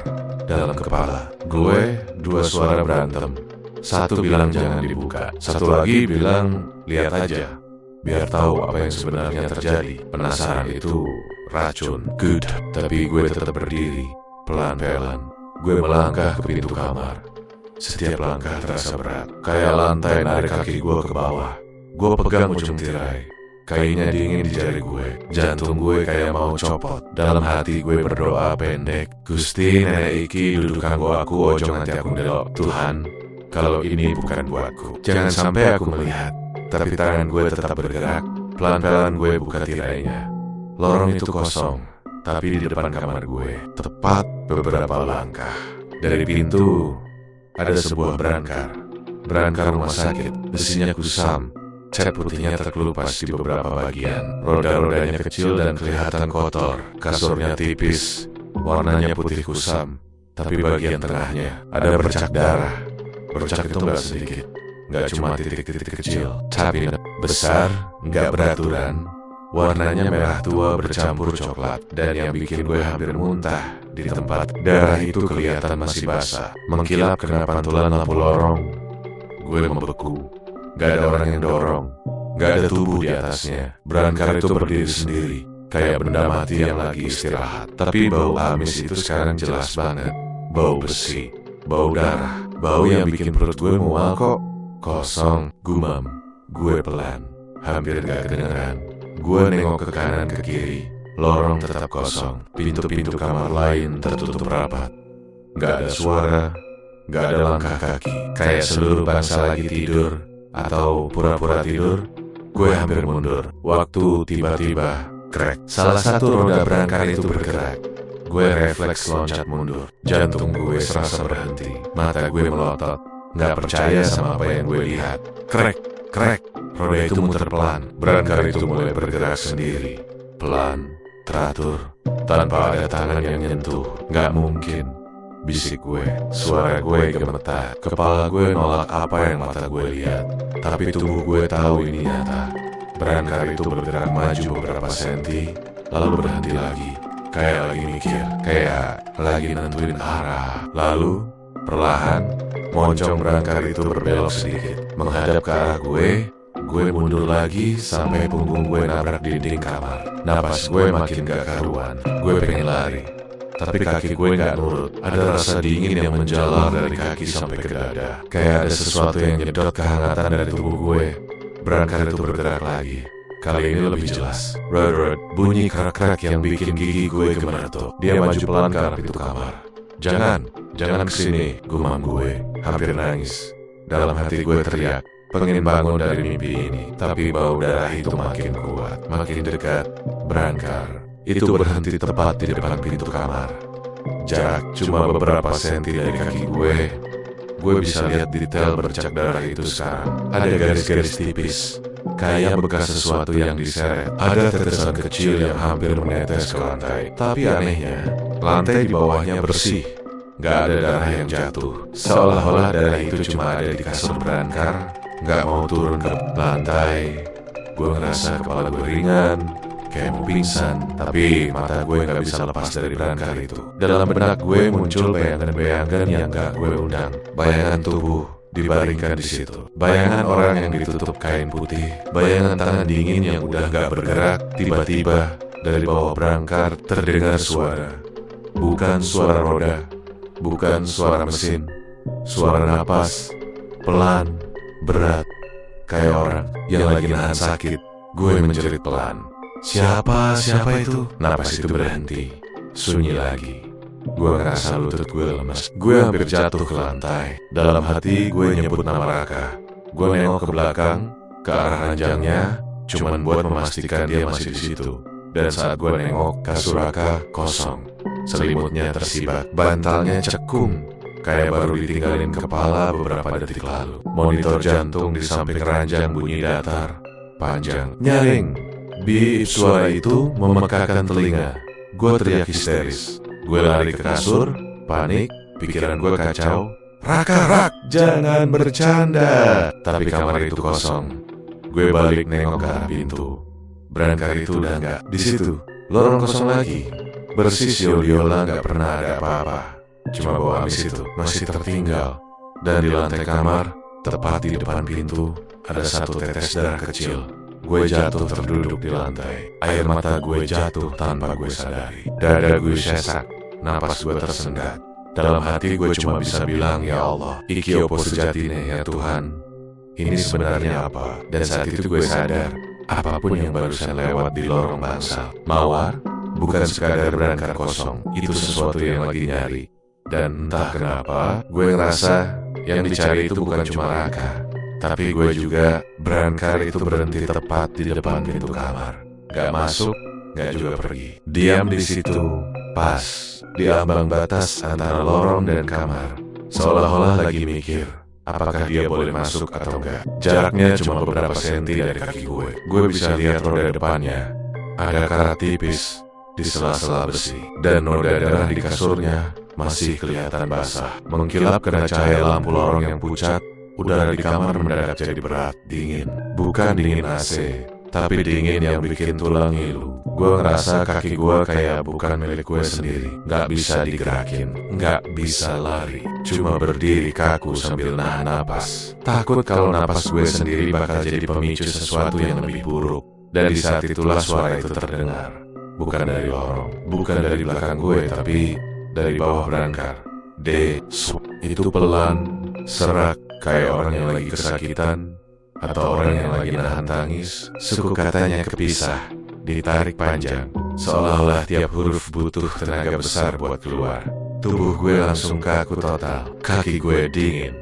dalam kepala. Gue, 2 suara berantem. Satu bilang jangan dibuka, satu lagi bilang lihat aja, biar tahu apa yang sebenarnya terjadi. Penasaran itu racun. Good. Tapi gue tetap berdiri, pelan-pelan. Gue melangkah ke pintu kamar. Setiap langkah terasa berat, kayak lantai narik kaki gue ke bawah. Gue pegang ujung tirai, kayaknya dingin di jari gue. Jantung gue kayak mau copot. Dalam hati gue berdoa pendek, Gusti nenek iki duduk kanggo aku, ojo nganti aku ndelok. Tuhan, kalau ini bukan buatku, jangan sampai aku melihat. Tapi tangan gue tetap bergerak. Pelan-pelan gue buka tirainya. Lorong itu kosong, tapi di depan kamar gue, tepat beberapa langkah dari pintu, ada sebuah berangkar rumah sakit. Besinya kusam, cat putihnya terkelupas di beberapa bagian. Roda-rodanya kecil dan kelihatan kotor. Kasurnya tipis, warnanya putih kusam, tapi bagian tengahnya ada bercak darah. Bercak itu gak sedikit, gak cuma titik-titik kecil, tapi besar, gak beraturan. Warnanya merah tua bercampur coklat, dan yang bikin gue hampir muntah, di tempat darah itu kelihatan masih basah, mengkilap kena pantulan lampu lorong. Gue membeku. Gak ada orang yang dorong, gak ada tubuh di atasnya. Berangkar itu berdiri sendiri, kayak benda mati yang lagi istirahat. Tapi bau amis itu sekarang jelas banget. Bau besi, bau darah, bau yang bikin perut gue mual kok. Kosong, gumam. Gue pelan, hampir gak kedengeran. Gue nengok ke kanan ke kiri, lorong tetap kosong. Pintu-pintu kamar lain tertutup rapat. Gak ada suara, gak ada langkah kaki. Kayak seluruh bangsa lagi tidur, atau pura-pura tidur. Gue hampir mundur. Waktu tiba-tiba, krek. Salah satu roda berangkar itu bergerak. Gue refleks loncat mundur. Jantung gue serasa berhenti. Mata gue melotot. Gak percaya sama apa yang gue lihat. Krek, krek. Roda itu muter pelan. Berangkar itu mulai bergerak sendiri. Pelan, teratur, tanpa ada tangan yang nyentuh. Gak mungkin. Bisik gue, suara gue gemetar. Kepala gue nolak apa yang mata gue lihat. Tapi tubuh gue tahu ini nyata. Berangkar itu bergerak maju beberapa senti, lalu berhenti lagi. Kayak lagi mikir, kayak lagi nentuin arah. Lalu, perlahan, moncong berangkar itu berbelok sedikit. Menghadap ke arah gue mundur lagi sampai punggung gue nabrak dinding kamar. Napas gue makin gak karuan. Gue pengen lari. Tapi kaki gue gak nurut. Ada rasa dingin yang menjalar dari kaki sampai ke dada. Kayak ada sesuatu yang nyedot kehangatan dari tubuh gue. Berangkar itu bergerak lagi. Kali ini lebih jelas. Rod, bunyi kerak-kerak yang bikin gigi gue gemeretuk. Dia maju pelan ke arah pintu kamar. Jangan kesini, gumam gue. Hampir nangis. Dalam hati gue teriak, pengen bangun dari mimpi ini. Tapi bau darah itu makin kuat, makin dekat. Berangkar itu berhenti tepat di depan pintu kamar. Jarak cuma beberapa senti dari kaki gue. Gue bisa lihat detail bercak darah itu sekarang. Ada garis-garis tipis, kayak bekas sesuatu yang diseret. Ada tetesan kecil yang hampir menetes ke lantai. Tapi anehnya, lantai di bawahnya bersih. Gak ada darah yang jatuh. Seolah-olah darah itu cuma ada di kasur berangkar, gak mau turun ke lantai. Gue ngerasa kepala gue ringan, kayak mau pingsan, tapi mata gue gak bisa lepas dari berangkar itu. Dalam benak gue muncul bayangan-bayangan yang gak gue undang. Bayangan tubuh dibaringkan di situ. Bayangan orang yang ditutup kain putih. Bayangan tangan dingin yang udah gak bergerak. Tiba-tiba dari bawah berangkar terdengar suara. Bukan suara roda, bukan suara mesin. Suara napas, pelan, berat, kayak orang yang lagi nahan sakit. Gue menjerit pelan. Siapa itu? Napas itu berhenti. Sunyi lagi. Gue ngerasa lutut gue lemas. Gue hampir jatuh ke lantai. Dalam hati gue nyebut nama Raka. Gue nengok ke belakang, ke arah ranjangnya, cuman buat memastikan dia masih di situ. Dan saat gue nengok, kasur Raka kosong. Selimutnya tersibak, bantalnya cekung, kayak baru ditinggalin kepala beberapa detik lalu. Monitor jantung di samping ranjang bunyi datar, panjang, nyaring. Bip suara itu memekakan telinga. Gue teriak histeris. Gue lari ke kasur, panik, pikiran gue kacau. Raka, jangan bercanda. Tapi kamar itu kosong. Gue balik nengok ke arah pintu. Berangkar itu udah gak di situ. Lorong kosong lagi. Bersih siul-yola, gak pernah ada apa-apa. Cuma bau amis itu masih tertinggal. Dan di lantai kamar, tepat di depan pintu, ada satu tetes darah kecil. Gue jatuh terduduk di lantai. Air mata gue jatuh tanpa gue sadari. Dada gue sesak, napas gue tersendat. Dalam hati gue cuma bisa bilang, ya Allah, iki opo sejatine ya Tuhan. Ini sebenarnya apa? Dan saat itu gue sadar, apapun yang barusan lewat di lorong bangsal, mawar, bukan sekadar berangkar kosong. Itu sesuatu yang lagi nyari. Dan entah kenapa, gue ngerasa yang dicari itu bukan cuma Raka, tapi gue juga. Berangkar itu berhenti tepat di depan pintu kamar. Gak masuk, gak juga pergi. Diam di situ, pas di ambang batas antara lorong dan kamar. Seolah-olah lagi mikir, apakah dia boleh masuk atau enggak. Jaraknya cuma beberapa senti dari kaki gue. Gue bisa lihat roda depannya. Ada karat tipis di sela-sela besi. Dan noda darah di kasurnya masih kelihatan basah. Mengkilap kena cahaya lampu lorong yang pucat. Udara di kamar mendadak jadi berat, dingin. Bukan dingin AC, tapi dingin yang bikin tulang ngilu. Gue ngerasa kaki gue kayak bukan milik gue sendiri. Gak bisa digerakin, gak bisa lari. Cuma berdiri kaku sambil nahan napas. Takut kalau napas gue sendiri bakal jadi pemicu sesuatu yang lebih buruk. Dan di saat itulah suara itu terdengar. Bukan dari lorong, bukan dari belakang gue, tapi dari bawah berangkar. Itu pelan, serak, kayak orang yang lagi kesakitan atau orang yang lagi nahan tangis. Suku katanya kepisah, ditarik panjang, seolah-olah tiap huruf butuh tenaga besar buat keluar. Tubuh gue langsung kaku total, kaki gue dingin,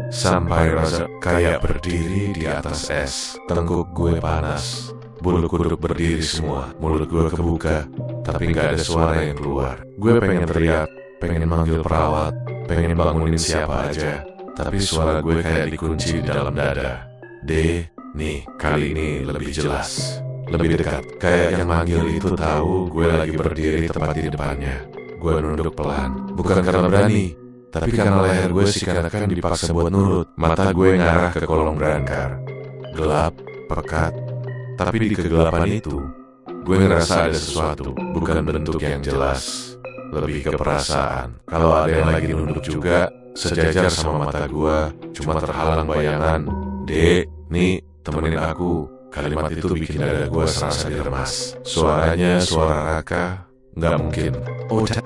sampai rasa kayak berdiri di atas es. Tengkuk gue panas, bulu kuduk berdiri semua, mulut gue kebuka, tapi gak ada suara yang keluar. Gue pengen teriak, pengen manggil perawat, pengen bangunin siapa aja, tapi suara gue kayak dikunci di dalam dada. Nih, kali ini lebih jelas, lebih dekat. Kayak yang manggil itu tahu gue lagi berdiri tepat di depannya. Gue nunduk pelan, bukan karena berani, tapi karena leher gue seakan-akan dipaksa buat nurut. Mata gue ngarah ke kolong berangkar. Gelap, pekat, tapi di kegelapan itu, gue ngerasa ada sesuatu, bukan bentuk yang jelas, lebih ke perasaan. Kalau ada yang lagi nunduk juga, sejajar sama mata gue, cuma terhalang bayangan. Nih, temenin aku. Kalimat itu bikin dada gue serasa diremas. Suaranya suara Raka. Nggak mungkin.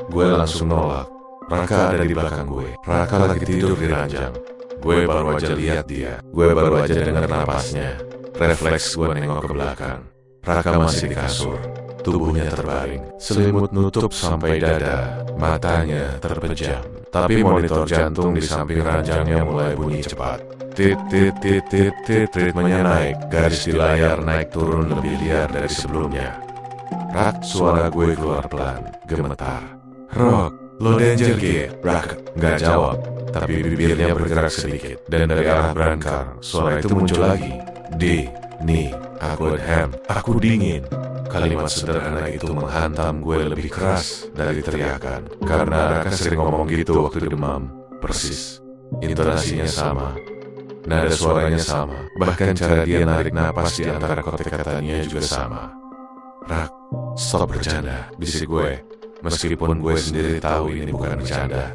Gue langsung nolak. Raka ada di belakang gue. Raka lagi tidur di ranjang. Gue baru aja lihat dia. Gue baru aja dengar napasnya. Refleks gue nengok ke belakang. Raka masih di kasur. Tubuhnya terbaring. Selimut nutup sampai dada. Matanya terpejam. Tapi monitor jantung di samping ranjangnya mulai bunyi cepat. Ritmenya naik. Garis di layar naik turun lebih liar dari sebelumnya. Rak, suara gue keluar pelan, gemetar. Rock, lo danger gear. Rak, gak jawab, tapi bibirnya bergerak sedikit. Dan dari arah berangkar, suara itu muncul lagi. Nih, aku adham, aku dingin. Kalimat sederhana itu menghantam gue lebih keras dari teriakan. Karena Raka sering ngomong gitu waktu demam. Persis, intonasinya sama. Nada suaranya sama, bahkan cara dia narik napas di antara kotek-katanya juga sama. Rak, stop bercanda, bisik gue. Meskipun gue sendiri tahu ini bukan bercanda.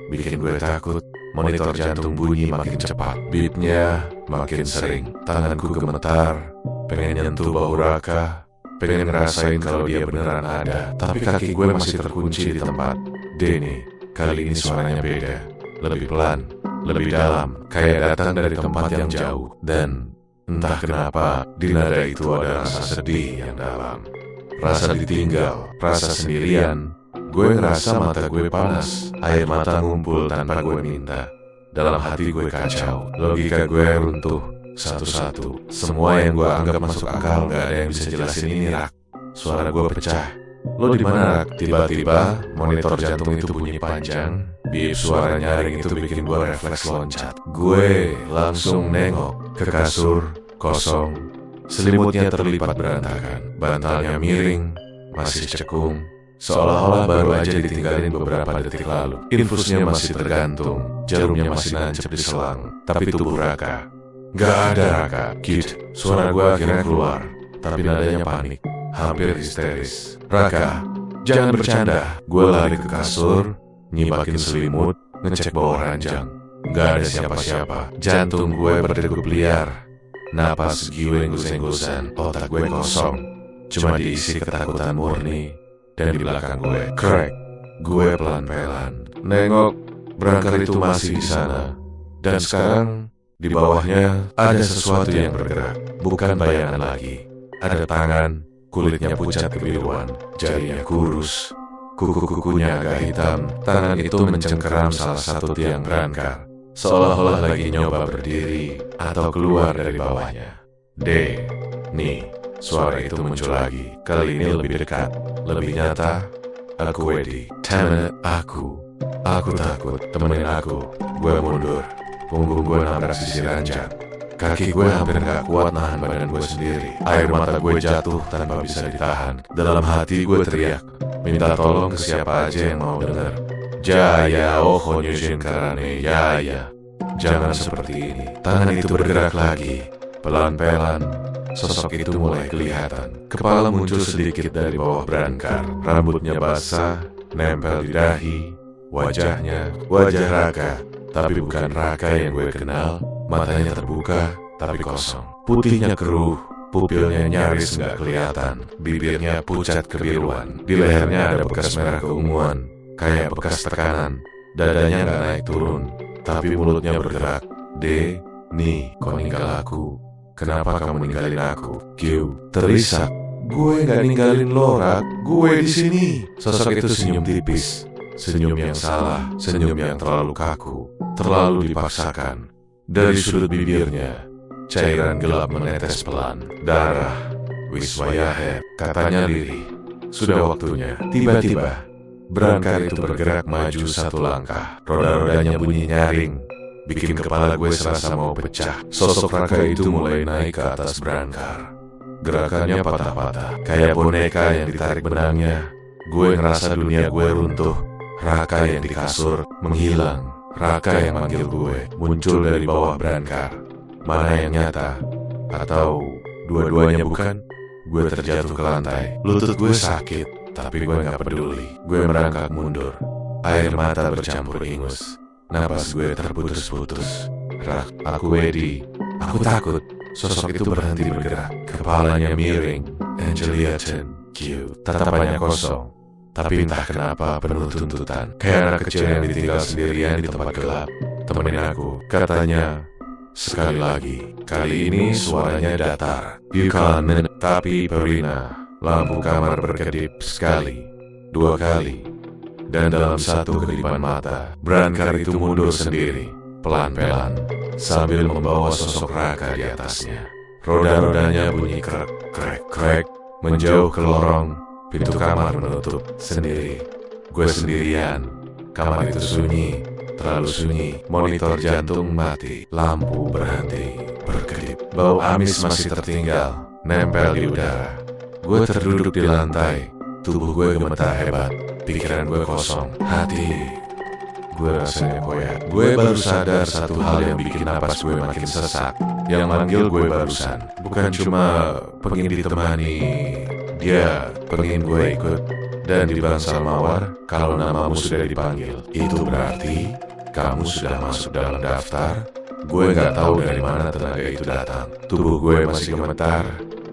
Bikin gue takut. Monitor jantung bunyi makin cepat. Beatnya makin sering. Tanganku gemetar, pengen nyentuh bahu Raka, pengen ngerasain kalau dia beneran ada. Tapi kaki gue masih terkunci di tempat. Nih, kali ini suaranya beda. Lebih pelan, lebih dalam, kayak datang dari tempat yang jauh. Dan entah kenapa, di nada itu ada rasa sedih yang dalam. Rasa ditinggal, rasa sendirian. Gue ngerasa mata gue panas, air mata ngumpul tanpa gue minta. Dalam hati gue kacau, logika gue runtuh satu-satu. Semua yang gue anggap masuk akal gak ada yang bisa jelasin ini, Rak. Suara gue pecah. Lo di mana, Rak? Tiba-tiba monitor jantung itu bunyi panjang. Bip suara nyaring itu bikin gue refleks loncat. Gue langsung nengok ke kasur, kosong. Selimutnya terlipat berantakan. Bantalnya miring, masih cekung. Seolah-olah baru aja ditinggalin beberapa detik lalu. Infusnya masih tergantung, jarumnya masih nancep di selang. Tapi tubuh Raka, gak ada Raka. Kid, suara gue akhirnya keluar, tapi nadanya panik, hampir histeris. Raka, jangan bercanda. Gue lari ke kasur, nyibakin selimut, ngecek bawah ranjang. Gak ada siapa-siapa. Jantung gue berdegup liar, napas gue nggus-nggusan, otak gue kosong, cuma diisi ketakutan murni. Dan di belakang gue, crack. Gue pelan-pelan nengok, berangkar itu masih di sana. Dan sekarang, di bawahnya ada sesuatu yang bergerak. Bukan bayangan lagi. Ada tangan, kulitnya pucat kebiruan, jarinya kurus, kuku-kukunya agak hitam. Tangan itu mencengkeram salah satu tiang berangkar, seolah-olah lagi nyoba berdiri atau keluar dari bawahnya. Nih, suara itu muncul lagi. Kali ini lebih dekat, lebih nyata. Aku ready. Aku takut. Temenin aku. Gue mundur. Punggung gue nabrak sisi ranjang. Kaki gue hampir gak kuat nahan badan gue sendiri. Air mata gue jatuh tanpa bisa ditahan. Dalam hati gue teriak, minta tolong ke siapa aja yang mau denger. Jaya, Nyushin Karane, Jaya. Jangan seperti ini. Tangan itu bergerak lagi. Pelan-pelan, sosok itu mulai kelihatan. Kepala muncul sedikit dari bawah berangkar. Rambutnya basah, nempel di dahi. Wajahnya, wajah Raka. Tapi bukan Raka yang gue kenal. Matanya terbuka, tapi kosong. Putihnya keruh, pupilnya nyaris nggak kelihatan. Bibirnya pucat kebiruan. Di lehernya ada bekas merah keunguan, kayak bekas tekanan. Dadanya nggak naik turun, tapi mulutnya bergerak. Nih, kau ninggal aku. Kenapa kamu ninggalin aku? Q, terisak. Gue nggak ninggalin lo, Rak. Gue di sini. Sosok itu senyum tipis. Senyum yang salah, senyum yang terlalu kaku, terlalu dipaksakan. Dari sudut bibirnya, cairan gelap menetes pelan. Darah. Wiswayahe, katanya lirih. Sudah waktunya. Tiba-tiba, Brankar itu bergerak maju satu langkah. Roda-rodanya bunyi nyaring, bikin kepala gue serasa mau pecah. Sosok Raka itu mulai naik ke atas Brankar. Gerakannya patah-patah, kayak boneka yang ditarik benangnya. Gue ngerasa dunia gue runtuh. Raka yang di kasur menghilang. Raka yang manggil gue muncul dari bawah Brankar. Mana yang nyata? Atau dua-duanya bukan? Gue terjatuh ke lantai. Lutut gue sakit, tapi gue gak peduli. Gue merangkak mundur. Air mata bercampur ingus. Napas gue terputus-putus. Rak, aku Edi. Aku takut. Sosok itu berhenti bergerak. Kepalanya miring. Angelia Chen, cute. Tatapannya kosong. Tapi entah kenapa penuh tuntutan. Kayak anak kecil yang ditinggal sendirian di tempat gelap. Temenin aku, katanya. Sekali lagi, kali ini suaranya datar. Bukan, tapi Perina. Lampu kamar berkedip sekali, dua kali. Dan dalam satu kedipan mata, Brankar itu mundur sendiri, pelan-pelan, sambil membawa sosok Raka di atasnya. Roda-rodanya bunyi krek, krek, krek, menjauh ke lorong. Pintu kamar menutup sendiri. Gue sendirian. Kamar itu sunyi, terlalu sunyi. Monitor jantung mati. Lampu berhenti, berkedip. Bau amis masih tertinggal, nempel di udara. Gue terduduk di lantai. Tubuh gue gemetar hebat. Pikiran gue kosong. Hati gue rasanya koyak. Gue baru sadar satu hal yang bikin napas gue makin sesak. Yang manggil gue barusan bukan cuma pengen ditemani. Dia pengen gue ikut. Dan di Bangsal Mawar, kalau namamu sudah dipanggil, itu berarti kamu sudah masuk dalam daftar. Gue gak tahu dari mana tenaga itu datang. Tubuh gue masih gemetar,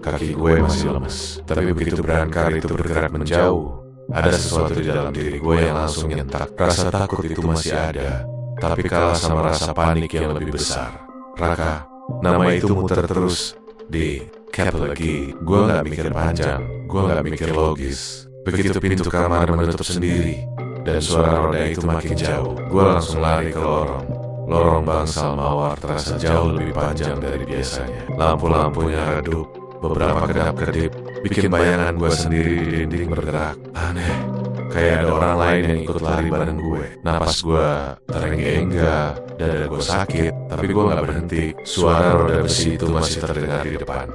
kaki gue masih lemes. Tapi begitu Brankar itu bergerak menjauh, ada sesuatu di dalam diri gue yang langsung nyentak. Rasa takut itu masih ada, tapi kalah sama rasa panik yang lebih besar. Raka, nama itu muter terus di cap lagi. Gue gak mikir panjang, gue gak mikir logis. Begitu pintu kamar menutup sendiri dan suara roda itu makin jauh, gue langsung lari ke lorong. Lorong Bangsal Mawar terasa jauh lebih panjang dari biasanya. Lampu-lampunya redup, beberapa kedap-kedip, bikin bayangan gue sendiri di dinding bergerak. Aneh, kayak ada orang lain yang ikut lari bareng gue. Napas gue terengah-enggah, dada gue sakit, tapi gue gak berhenti. Suara roda besi itu masih terdengar di depan.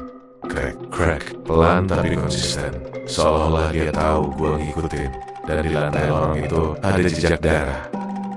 Krek, krek, pelan tapi konsisten. Seolah-olah dia tahu gue ngikutin. Dan di lantai lorong itu ada jejak darah.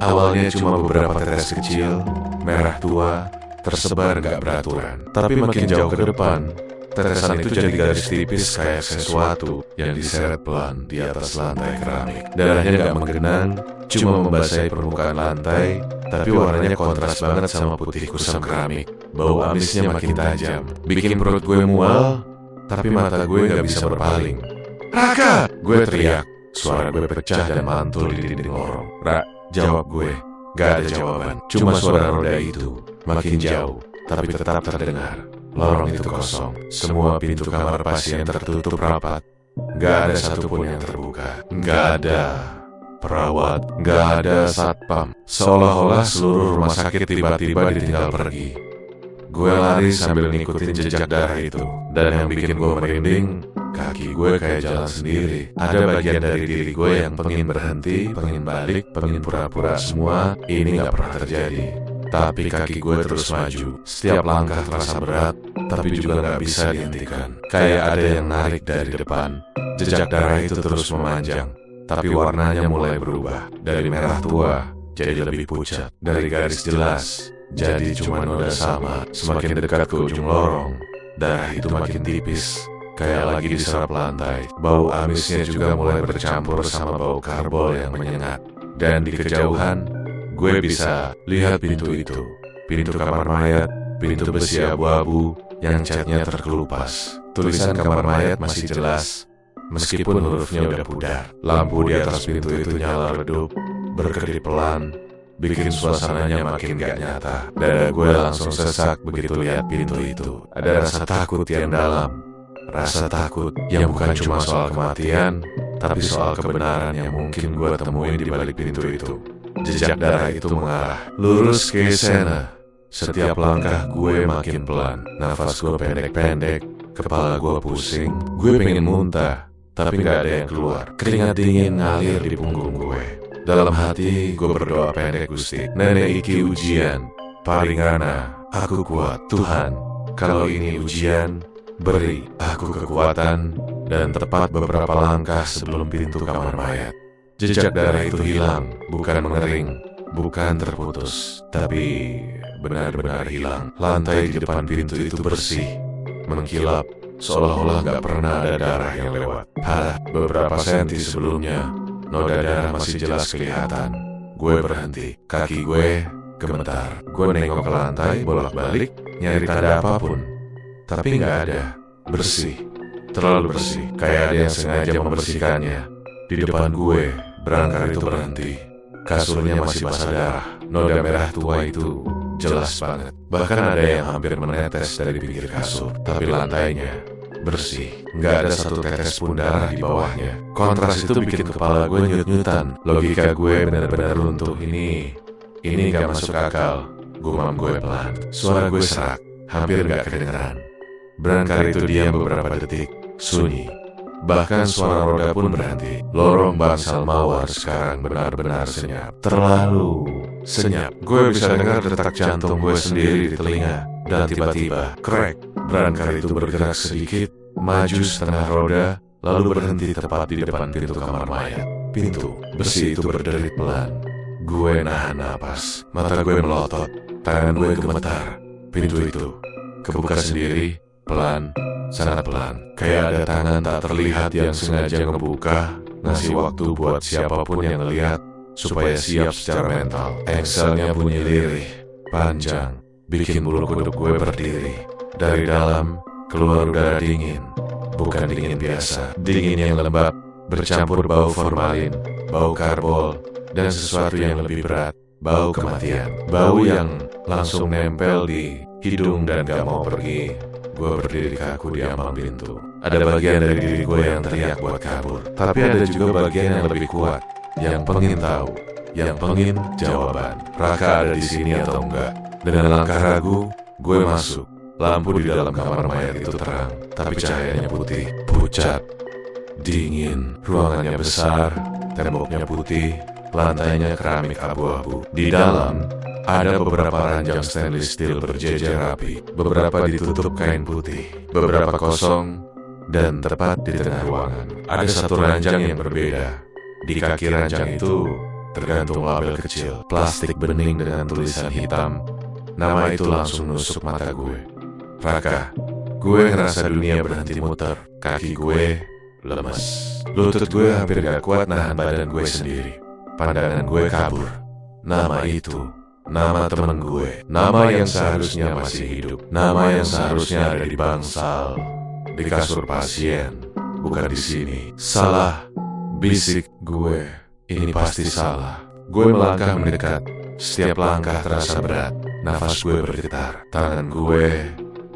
Awalnya cuma beberapa tetes kecil, merah tua, tersebar gak beraturan. Tapi makin jauh ke depan, tetesan itu jadi garis tipis kayak sesuatu yang diseret pelan di atas lantai keramik. Darahnya gak menggenang, cuma membasahi permukaan lantai, tapi warnanya kontras banget sama putih kusam keramik. Bau amisnya makin tajam, bikin perut gue mual, tapi mata gue gak bisa berpaling. Raka! Gue teriak, suara gue pecah dan mantul di dinding lorong. Jawab gue, gak ada jawaban, cuma suara roda itu, makin jauh, tapi tetap terdengar. Lorong itu kosong, semua pintu kamar pasien tertutup rapat. Gak ada satupun yang terbuka, gak ada perawat, gak ada satpam. Seolah-olah seluruh rumah sakit tiba-tiba ditinggal pergi. Gue lari sambil ngikutin jejak darah itu, dan yang bikin gue merinding, kaki gue kayak jalan sendiri. Ada bagian dari diri gue yang pengen berhenti, pengen balik, pengen pura-pura semua ini gak pernah terjadi. Tapi kaki gue terus maju. Setiap langkah terasa berat, tapi juga gak bisa dihentikan. Kayak ada yang narik dari depan. Jejak darah itu terus memanjang, tapi warnanya mulai berubah. Dari merah tua, jadi lebih pucat. Dari garis jelas, jadi cuma noda sama. Semakin dekat ke ujung lorong, darah itu makin tipis, kayak lagi diserap lantai. Bau amisnya juga mulai bercampur sama bau karbol yang menyengat. Dan di kejauhan, gue bisa lihat pintu itu. Pintu kamar mayat, pintu besi abu-abu yang catnya terkelupas. Tulisan kamar mayat masih jelas, meskipun hurufnya udah pudar. Lampu di atas pintu itu nyala redup, berkedip pelan, bikin suasananya makin gak nyata. Dada gue langsung sesak begitu lihat pintu itu. Ada rasa takut yang dalam, rasa takut yang bukan cuma soal kematian, tapi soal kebenaran yang mungkin gue temuin di balik pintu itu. Jejak darah itu mengarah lurus ke sana, Setiap langkah gue makin pelan, nafas gue pendek-pendek, kepala gue pusing, gue pengen muntah, tapi gak ada yang keluar. Keringat dingin ngalir di punggung gue. Dalam hati gue berdoa pendek, Gusti, nenek iki ujian, paringana, aku kuat, Tuhan. Kalau ini ujian, beri aku kekuatan. Dan tepat beberapa langkah sebelum pintu kamar mayat, jejak darah itu hilang, bukan mengering, bukan terputus, tapi benar-benar hilang. Lantai di depan pintu itu bersih, mengkilap, seolah-olah gak pernah ada darah yang lewat. Beberapa senti sebelumnya, noda darah masih jelas kelihatan. Gue berhenti, kaki gue gemetar. Gue nengok ke lantai, bolak-balik, nyari tanda apapun, tapi gak ada. Bersih. Terlalu bersih, kayak ada yang sengaja membersihkannya. Di depan gue, berangkar itu berhenti. Kasurnya masih basah darah. Noda merah tua itu jelas banget. Bahkan ada yang hampir menetes dari pinggir kasur. Tapi lantainya bersih, nggak ada satu tetes pun darah di bawahnya. Kontras itu bikin kepala gue nyut-nyutan. Logika gue benar-benar runtuh. Ini gak masuk akal. Gumam gue pelan. Suara gue serak, hampir gak kedengeran. Berangkar itu diam beberapa detik, sunyi. Bahkan suara roda pun berhenti. Lorong bangsal mawar sekarang benar-benar senyap. Terlalu senyap. Gue bisa dengar detak jantung gue sendiri di telinga. Dan tiba-tiba, krek. Berangkar itu bergerak sedikit, maju setengah roda, lalu berhenti tepat di depan pintu kamar mayat. Pintu besi itu berderit pelan. Gue nahan napas. Mata gue melotot. Tangan gue gemetar. Pintu itu kebuka sendiri, pelan, sangat pelan. Kayak ada tangan tak terlihat yang sengaja ngebuka, ngasih waktu buat siapapun yang ngeliat, supaya siap secara mental. Engselnya bunyi lirih, panjang, bikin bulu kuduk gue berdiri. Dari dalam, keluar udara dingin. Bukan dingin biasa, dingin yang lembab, bercampur bau formalin, bau karbol, dan sesuatu yang lebih berat, bau kematian. Bau yang langsung nempel di hidung dan gak mau pergi. Gue berdiri kaku di ambang pintu. Ada bagian dari diri gue yang teriak buat kabur, tapi ada juga bagian yang lebih kuat, yang pengen tahu, yang pengen jawaban. Raka ada di sini atau enggak? Dengan langkah ragu, gue masuk. Lampu di dalam kamar mayat itu terang, tapi cahayanya putih, pucat, dingin. Ruangannya besar, temboknya putih, lantainya keramik abu-abu. Di dalam ada beberapa ranjang stainless steel berjejer rapi. Beberapa ditutup kain putih, beberapa kosong, dan tepat di tengah ruangan ada satu ranjang yang berbeda. Di kaki ranjang itu tergantung label kecil, plastik bening dengan tulisan hitam. Nama itu langsung nusuk mata gue. Raka. Gue ngerasa dunia berhenti muter. Kaki gue lemes. Lutut gue hampir gak kuat nahan badan gue sendiri. Pandangan gue kabur. Nama itu, nama temen gue, nama yang seharusnya masih hidup, nama yang seharusnya ada di bangsal, di kasur pasien, bukan di sini. Salah, bisik gue. Ini pasti salah. Gue melangkah mendekat. Setiap langkah terasa berat. Nafas gue bergetar. Tangan gue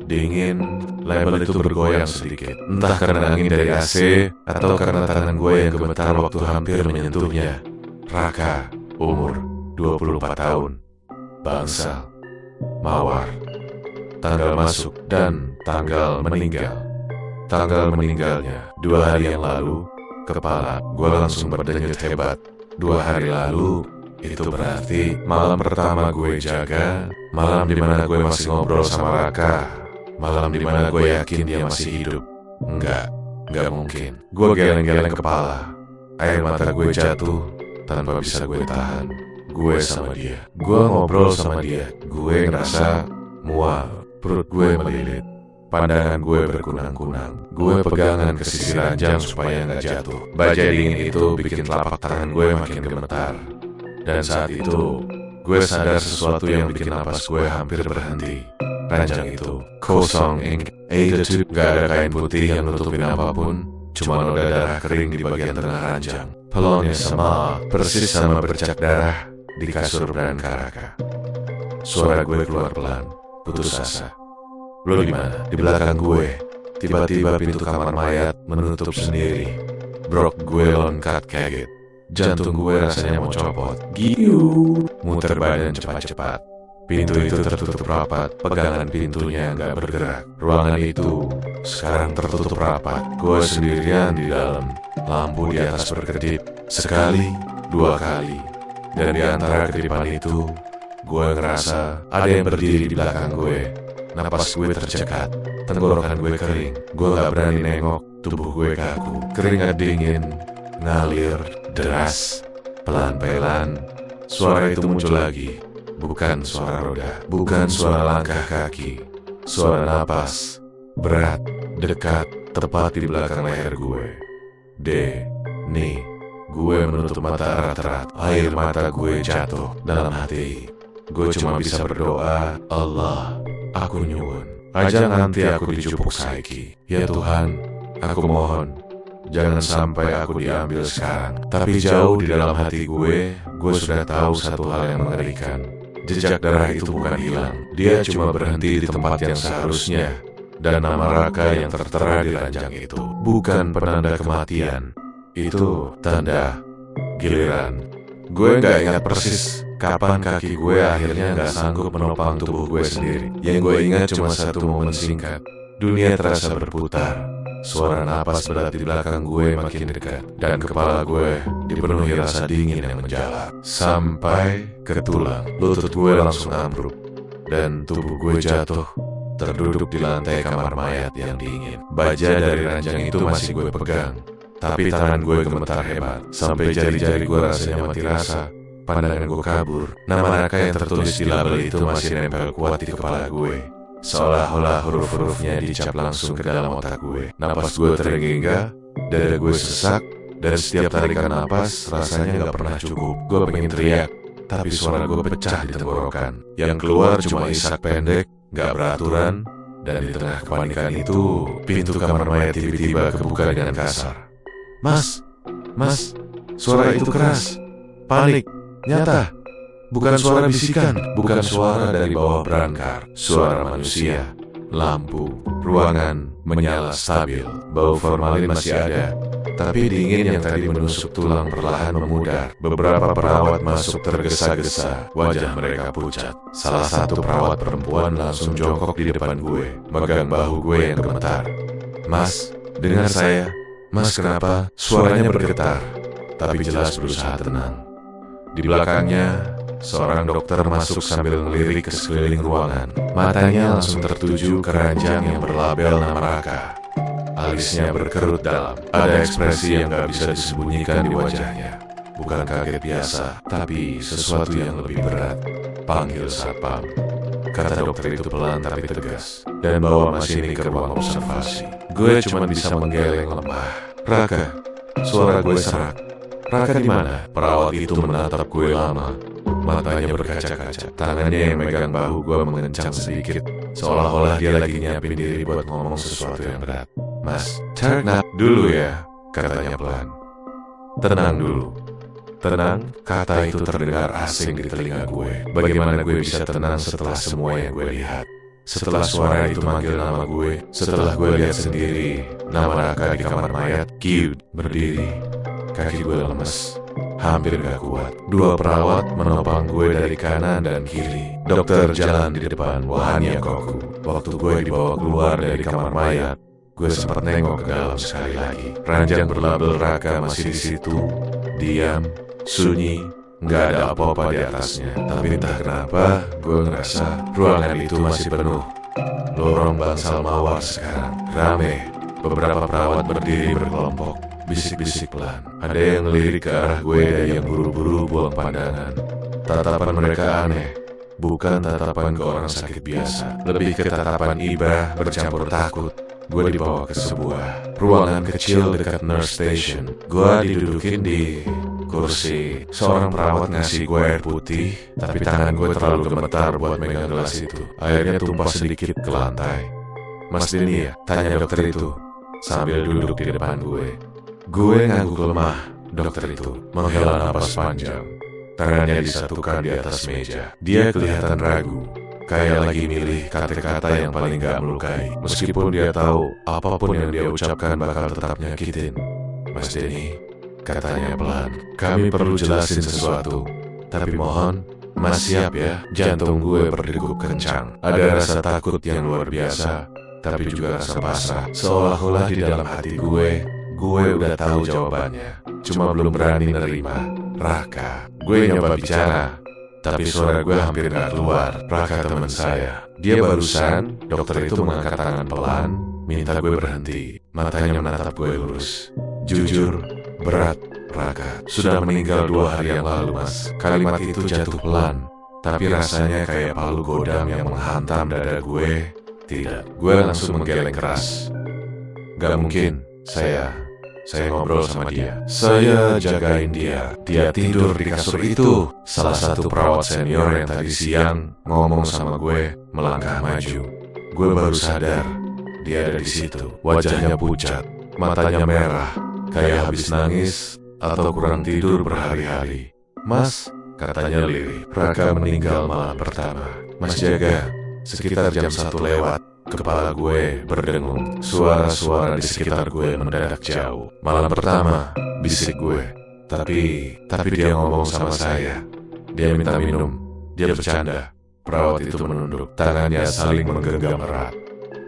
dingin. Label itu bergoyang sedikit. Entah karena angin dari AC atau karena tangan gue yang gemetar waktu hampir menyentuhnya. Raka, umur 24 tahun, bangsal, mawar. Tanggal masuk dan tanggal meninggal. Tanggal meninggalnya 2 hari yang lalu. Kepala gue langsung berdenyut hebat. 2 hari lalu, itu berarti malam pertama gue jaga, malam dimana gue masih ngobrol sama Raka, malam dimana gue yakin dia masih hidup. Enggak mungkin. Gue geleng-geleng kepala. Air mata gue jatuh tanpa bisa gue tahan. Gue sama dia, gue ngobrol sama dia. Gue ngerasa mual, perut gue melilit, pandangan gue berkunang-kunang. Gue pegangan ke sisi ranjang supaya gak jatuh. Baja dingin itu bikin telapak tangan gue makin gemetar. Dan saat itu, gue sadar sesuatu yang bikin napas gue hampir berhenti. Ranjang itu kosong, tutup, gak ada kain putih yang nutupin apapun. Cuma noda darah kering di bagian tengah ranjang. Pelongnya sama, persis sama bercak darah di kasur berangkar Raka. Suara gue keluar pelan, putus asa. Lo dimana? Di belakang gue. Tiba-tiba pintu kamar mayat menutup sendiri. Brok gue loncat kaget. Jantung gue rasanya mau copot. Giu. Muter badan cepat-cepat. Pintu itu tertutup rapat, pegangan pintunya nggak bergerak. Ruangan itu sekarang tertutup rapat. Gue sendirian di dalam. Lampu di atas berkedip, sekali, dua kali. Dan di antara kedipan itu, gue ngerasa ada yang berdiri di belakang gue. Napas gue tercekat, tenggorokan gue kering. Gue gak berani nengok, tubuh gue kaku. Keringat dingin, ngalir, deras, pelan-pelan. Suara itu muncul lagi. Bukan suara roda, bukan suara langkah kaki. Suara napas, berat, dekat, tepat di belakang leher gue. Nih, gue menutup mata erat-erat. Air mata gue jatuh dalam hati. Gue cuma bisa berdoa, Allah, aku nyuwun. Aja nanti aku dijupuk saiki. Ya Tuhan, aku mohon, jangan sampai aku diambil sekarang. Tapi jauh di dalam hati gue sudah tahu satu hal yang mengerikan. Jejak darah itu bukan hilang. Dia cuma berhenti di tempat yang seharusnya. Dan nama Raka yang tertera di ranjang itu bukan penanda kematian. Itu tanda giliran. Gue gak ingat persis kapan kaki gue akhirnya gak sanggup menopang tubuh gue sendiri. Yang gue ingat cuma satu momen singkat. Dunia terasa berputar. Suara napas berat di belakang gue makin dekat. Dan kepala gue dipenuhi rasa dingin yang menjalar. Sampai ke tulang. Lutut gue langsung ambruk. Dan tubuh gue jatuh, terduduk di lantai kamar mayat yang dingin. Baja dari ranjang itu masih gue pegang. Tapi tangan gue gemetar hebat. Sampai jari-jari gue rasanya mati rasa. Pandangan gue kabur. Nama Raka yang tertulis di label itu masih nempel kuat di kepala gue. Seolah-olah huruf-hurufnya dicap langsung ke dalam otak gue. Napas gue terenggah, dada gue sesak, dan setiap tarikan napas rasanya gak pernah cukup. Gue pengen teriak, tapi suara gue pecah di tenggorokan. Yang keluar cuma isak pendek, gak beraturan, dan di tengah kepanikan itu, pintu kamar mayat tiba-tiba kebuka dengan kasar. Mas, suara itu keras, panik, nyata. Bukan suara bisikan, bukan suara dari bawah berangkar. Suara manusia, lampu, ruangan menyala stabil. Bau formalin masih ada, tapi dingin yang tadi menusuk tulang perlahan memudar. Beberapa perawat masuk tergesa-gesa, wajah mereka pucat. Salah satu perawat perempuan langsung jongkok di depan gue, megang bahu gue yang gemetar. Mas, dengar saya. Mas, kenapa? Suaranya bergetar, tapi jelas berusaha tenang. Di belakangnya, seorang dokter masuk sambil ngelirik ke sekeliling ruangan. Matanya langsung tertuju ke ranjang yang berlabel nama Raka. Alisnya berkerut dalam. Ada ekspresi yang gak bisa disembunyikan di wajahnya. Bukan kaget biasa, tapi sesuatu yang lebih berat. Panggil satpam, kata dokter itu pelan tapi tegas, dan bawa mas ini ke ruang observasi. Gue cuma bisa menggeleng lemah. Raka, suara gue serak. Raka di mana? Perawat itu menatap gue lama. Matanya berkaca-kaca. Tangannya yang megang bahu gue mengencang sedikit, seolah-olah dia lagi nyiapin diri buat ngomong sesuatu yang berat. Mas, turn up dulu ya, katanya pelan. Tenang dulu. Tenang, kata itu terdengar asing di telinga gue. Bagaimana gue bisa tenang setelah semua yang gue lihat? Setelah suara itu manggil nama gue, setelah gue lihat sendiri nama Raka di kamar mayat, cute, berdiri. Kaki gue lemes, hampir gak kuat. Dua perawat menopang gue dari kanan dan kiri. Dokter jalan di depan, Wahania Koku. Waktu gue dibawa keluar dari kamar mayat, gue sempat nengok ke dalam sekali lagi. Ranjang berlabel Raka masih di situ, diam, sunyi, gak ada apa-apa di atasnya. Tapi entah kenapa, gue ngerasa ruangan itu masih penuh. Lorong bangsal mawar sekarang, rame. Beberapa perawat berdiri berkelompok, bisik-bisik pelan. Ada yang ngelirik ke arah gue, ada yang buru-buru buang pandangan. Tatapan mereka aneh, bukan tatapan ke orang sakit biasa, lebih ke tatapan iba bercampur takut. Gue dibawa ke sebuah ruangan kecil dekat nurse station. Gue didudukin di kursi. Seorang perawat ngasih gue air putih, tapi tangan gue terlalu gemetar buat megang gelas itu. Airnya tumpah sedikit ke lantai. Mas Denny ya? Tanya dokter itu sambil duduk di depan gue. Gue ngangguk lemah. Dokter itu menghela napas panjang. Tangannya disatukan di atas meja. Dia kelihatan ragu, kayak lagi milih kata-kata yang paling gak melukai. Meskipun dia tahu apapun yang dia ucapkan bakal tetap nyakitin. Mas Denny, katanya pelan, kami perlu jelasin sesuatu. Tapi mohon, Mas siap ya? Jantung gue berdegup kencang. Ada rasa takut yang luar biasa, tapi juga rasa pasrah. Seolah-olah di dalam hati gue udah tahu jawabannya. Cuma belum berani nerima. Raka, gue nyoba bicara, tapi suara gue hampir gak keluar. Raka teman saya. Dia barusan, dokter itu mengangkat tangan pelan, minta gue berhenti. Matanya menatap gue lurus. Jujur, berat. Raka sudah meninggal 2 hari yang lalu, Mas. Kalimat itu jatuh pelan, tapi rasanya kayak palu godam yang menghantam dada gue. Tidak, gue langsung menggeleng keras. Gak mungkin, saya ngobrol sama dia. Saya jagain dia. Dia tidur di kasur itu. Salah satu perawat senior yang tadi siang ngomong sama gue melangkah maju. Gue baru sadar dia ada di situ. Wajahnya pucat, matanya merah, kayak habis nangis atau kurang tidur berhari-hari. Mas, katanya lirih, Raka meninggal malam pertama. Mas jaga, sekitar jam 1 lewat. Kepala gue berdengung. Suara-suara di sekitar gue mendadak jauh. Malam pertama, bisik gue. Tapi dia ngomong sama saya. Dia minta minum. Dia bercanda. Perawat itu menunduk. Tangannya saling menggenggam erat.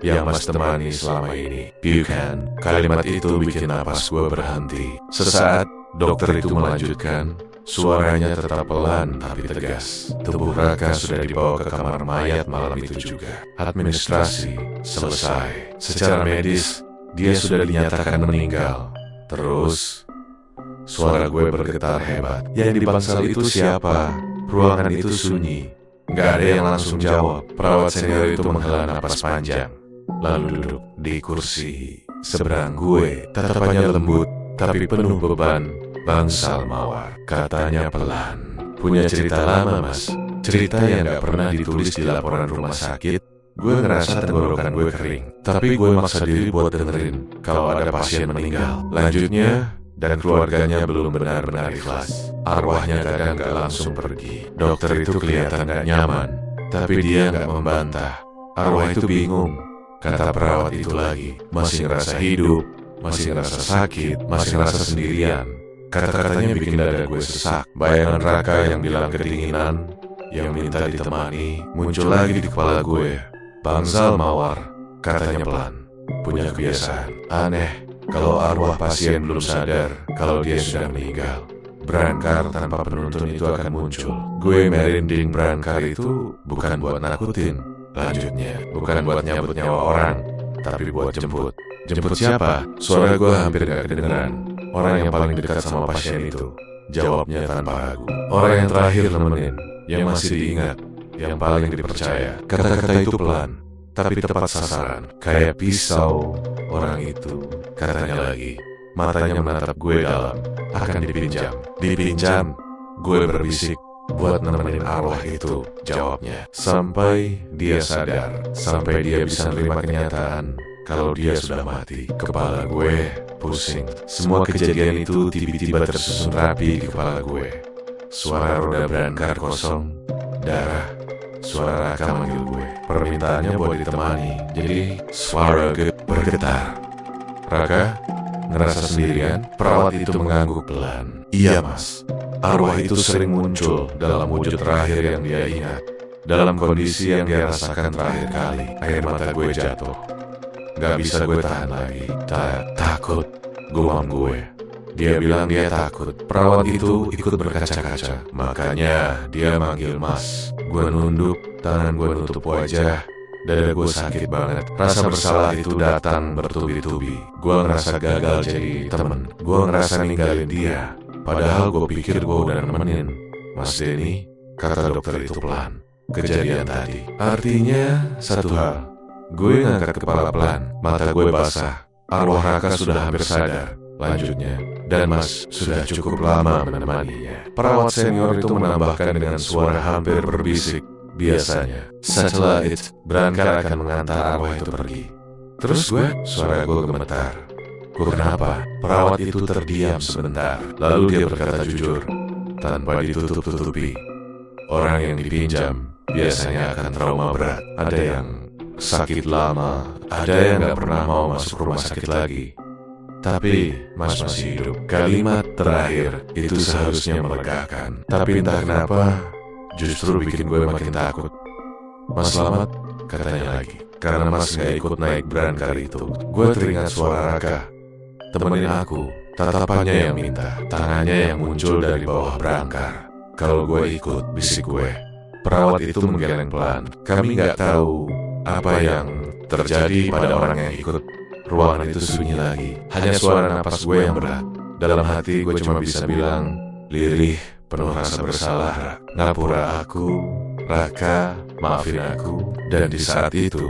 Yang Mas temani selama ini. Bukan. Kalimat itu bikin napas gue berhenti. Sesaat, dokter itu melanjutkan. Suaranya tetap pelan tapi tegas. Tubuh Raka sudah dibawa ke kamar mayat malam itu juga. Administrasi selesai. Secara medis, dia sudah dinyatakan meninggal. Terus, suara gue bergetar hebat. Yang di bangsal itu siapa? Ruangan itu sunyi. Gak ada yang langsung jawab. Perawat senior itu menghela napas panjang, lalu duduk di kursi seberang gue. Tatapannya lembut tapi penuh beban. Bangsal Mawar, katanya pelan. Punya cerita lama, Mas. Cerita yang gak pernah ditulis di laporan rumah sakit. Gue ngerasa tenggorokan gue kering, tapi gue maksa diri buat dengerin kalau ada pasien meninggal. Lanjutnya, dan keluarganya belum benar-benar ikhlas. Arwahnya kadang gak langsung pergi. Dokter itu kelihatan gak nyaman, tapi dia gak membantah. Arwah itu bingung. Kata perawat itu lagi, masih ngerasa hidup, masih ngerasa sakit, masih ngerasa sendirian. Kata-katanya bikin dada gue sesak. Bayangan Raka yang bilang kedinginan, yang minta ditemani, muncul lagi di kepala gue. Bangsal Mawar, katanya pelan, punya kebiasaan aneh. Kalau arwah pasien belum sadar kalau dia sudah meninggal, berangkar tanpa penuntun itu akan muncul. Gue merinding. Berangkar itu bukan buat nakutin. Lanjutnya, bukan buat nyambut nyawa orang, tapi buat jemput. Jemput siapa? Suara gue hampir gak kedengeran. Orang yang paling dekat sama pasien itu. Jawabnya tanpa ragu. Orang yang terakhir nemenin, yang masih diingat, yang paling dipercaya. Kata-kata itu pelan, tapi tepat sasaran. Kayak pisau. Orang itu, katanya lagi, matanya menatap gue dalam. Akan dipinjam. Dipinjam, gue berbisik. Buat nemenin arwah itu, jawabnya. Sampai dia sadar, sampai dia bisa menerima kenyataan kalau dia sudah mati. Kepala gue pusing. Semua kejadian itu tiba-tiba tersusun rapi di kepala gue. Suara roda berangkar kosong, darah, suara Raka manggil gue. Permintaannya buat ditemani, jadi suara gue bergetar. Raka, ngerasa sendirian? Perawat itu mengangguk pelan. Iya, Mas. Arwah itu sering muncul dalam wujud terakhir yang dia ingat. Dalam kondisi yang dia rasakan terakhir kali. Air mata gue jatuh. Gak bisa gue tahan lagi. Takut. Gumam gue. Dia bilang dia takut. Perawat itu ikut berkaca-kaca. Makanya dia manggil Mas. Gue nunduk. Tangan gue nutup wajah. Dada gue sakit banget. Rasa bersalah itu datang bertubi-tubi. Gue ngerasa gagal jadi temen. Gue ngerasa ninggalin dia. Padahal gue pikir gue udah nemenin. Mas Denny, kata dokter itu pelan. Kejadian tadi. Artinya satu hal. Gue ngangkat kepala pelan. Mata gue basah. Arwah Raka sudah hampir sadar. Lanjutnya. Dan Mas sudah cukup lama menemaninya. Perawat senior itu menambahkan dengan suara hampir berbisik. Biasanya, setelah itu, berangkar akan mengantar arwah itu pergi. Terus suara gue gemetar. Gue kenapa? Perawat itu terdiam sebentar. Lalu dia berkata jujur, tanpa ditutup-tutupi. Orang yang dipinjam biasanya akan trauma berat. Ada yang sakit lama, ada yang gak pernah mau masuk rumah sakit lagi. Tapi Mas masih hidup. Kalimat terakhir itu seharusnya melegakan. Tapi entah kenapa, justru bikin gue makin takut. "Mas selamat," katanya lagi. Karena Mas gak ikut naik berangkar itu, gue teringat suara Raka. "Temenin aku." Tatapannya yang minta, tangannya yang muncul dari bawah berangkar. "Kalau gue ikut," bisik gue. Perawat itu menggeleng pelan. Kami gak tahu apa yang terjadi pada orang yang ikut. Ruangan itu sunyi lagi. Hanya suara napas gue yang berat. Dalam hati gue cuma bisa bilang, lirih, penuh rasa bersalah. "Ngapura aku, Raka, maafin aku." Dan di saat itu,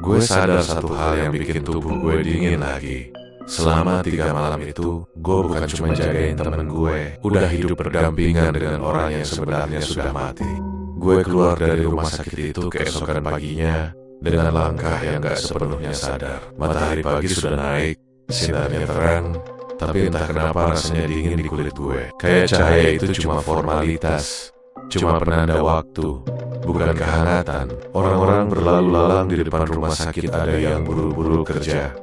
gue sadar satu hal yang bikin tubuh gue dingin lagi. Selama 3 malam itu, gue bukan cuma jagain temen gue, udah hidup berdampingan dengan orang yang sebenarnya sudah mati. Gue keluar dari rumah sakit itu keesokan paginya dengan langkah yang gak sepenuhnya sadar. Matahari pagi sudah naik, sinarnya terang, tapi entah kenapa rasanya dingin di kulit gue. Kayak cahaya itu cuma formalitas, cuma penanda waktu, bukan kehangatan. Orang-orang berlalu lalang di depan rumah sakit, ada yang buru-buru kerja,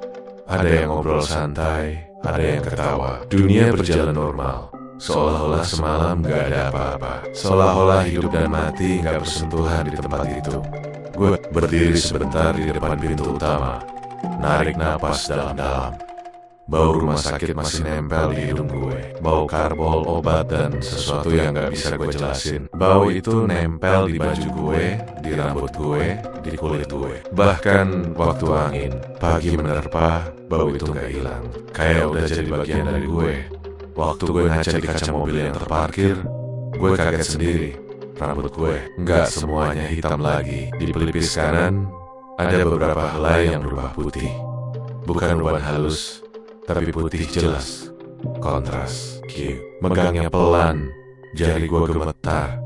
ada yang ngobrol santai, ada yang ketawa. Dunia berjalan normal, seolah-olah semalam gak ada apa-apa. Seolah-olah hidup dan mati gak bersentuhan di tempat itu. Gue berdiri sebentar di depan pintu utama, narik napas dalam-dalam. Bau rumah sakit masih nempel di hidung gue. Bau karbol, obat, dan sesuatu yang gak bisa gue jelasin. Bau itu nempel di baju gue, di rambut gue, di kulit gue. Bahkan waktu angin pagi menerpa, bau itu gak hilang. Kayak udah jadi bagian dari gue. Waktu gue ngaca di kaca mobil yang terparkir, gue kaget sendiri. Rambut gue gak semuanya hitam lagi. Di pelipis kanan ada beberapa helai yang berubah putih. Bukan uban halus, tapi putih jelas. Kontras. Megangnya pelan, jari gue gemetar.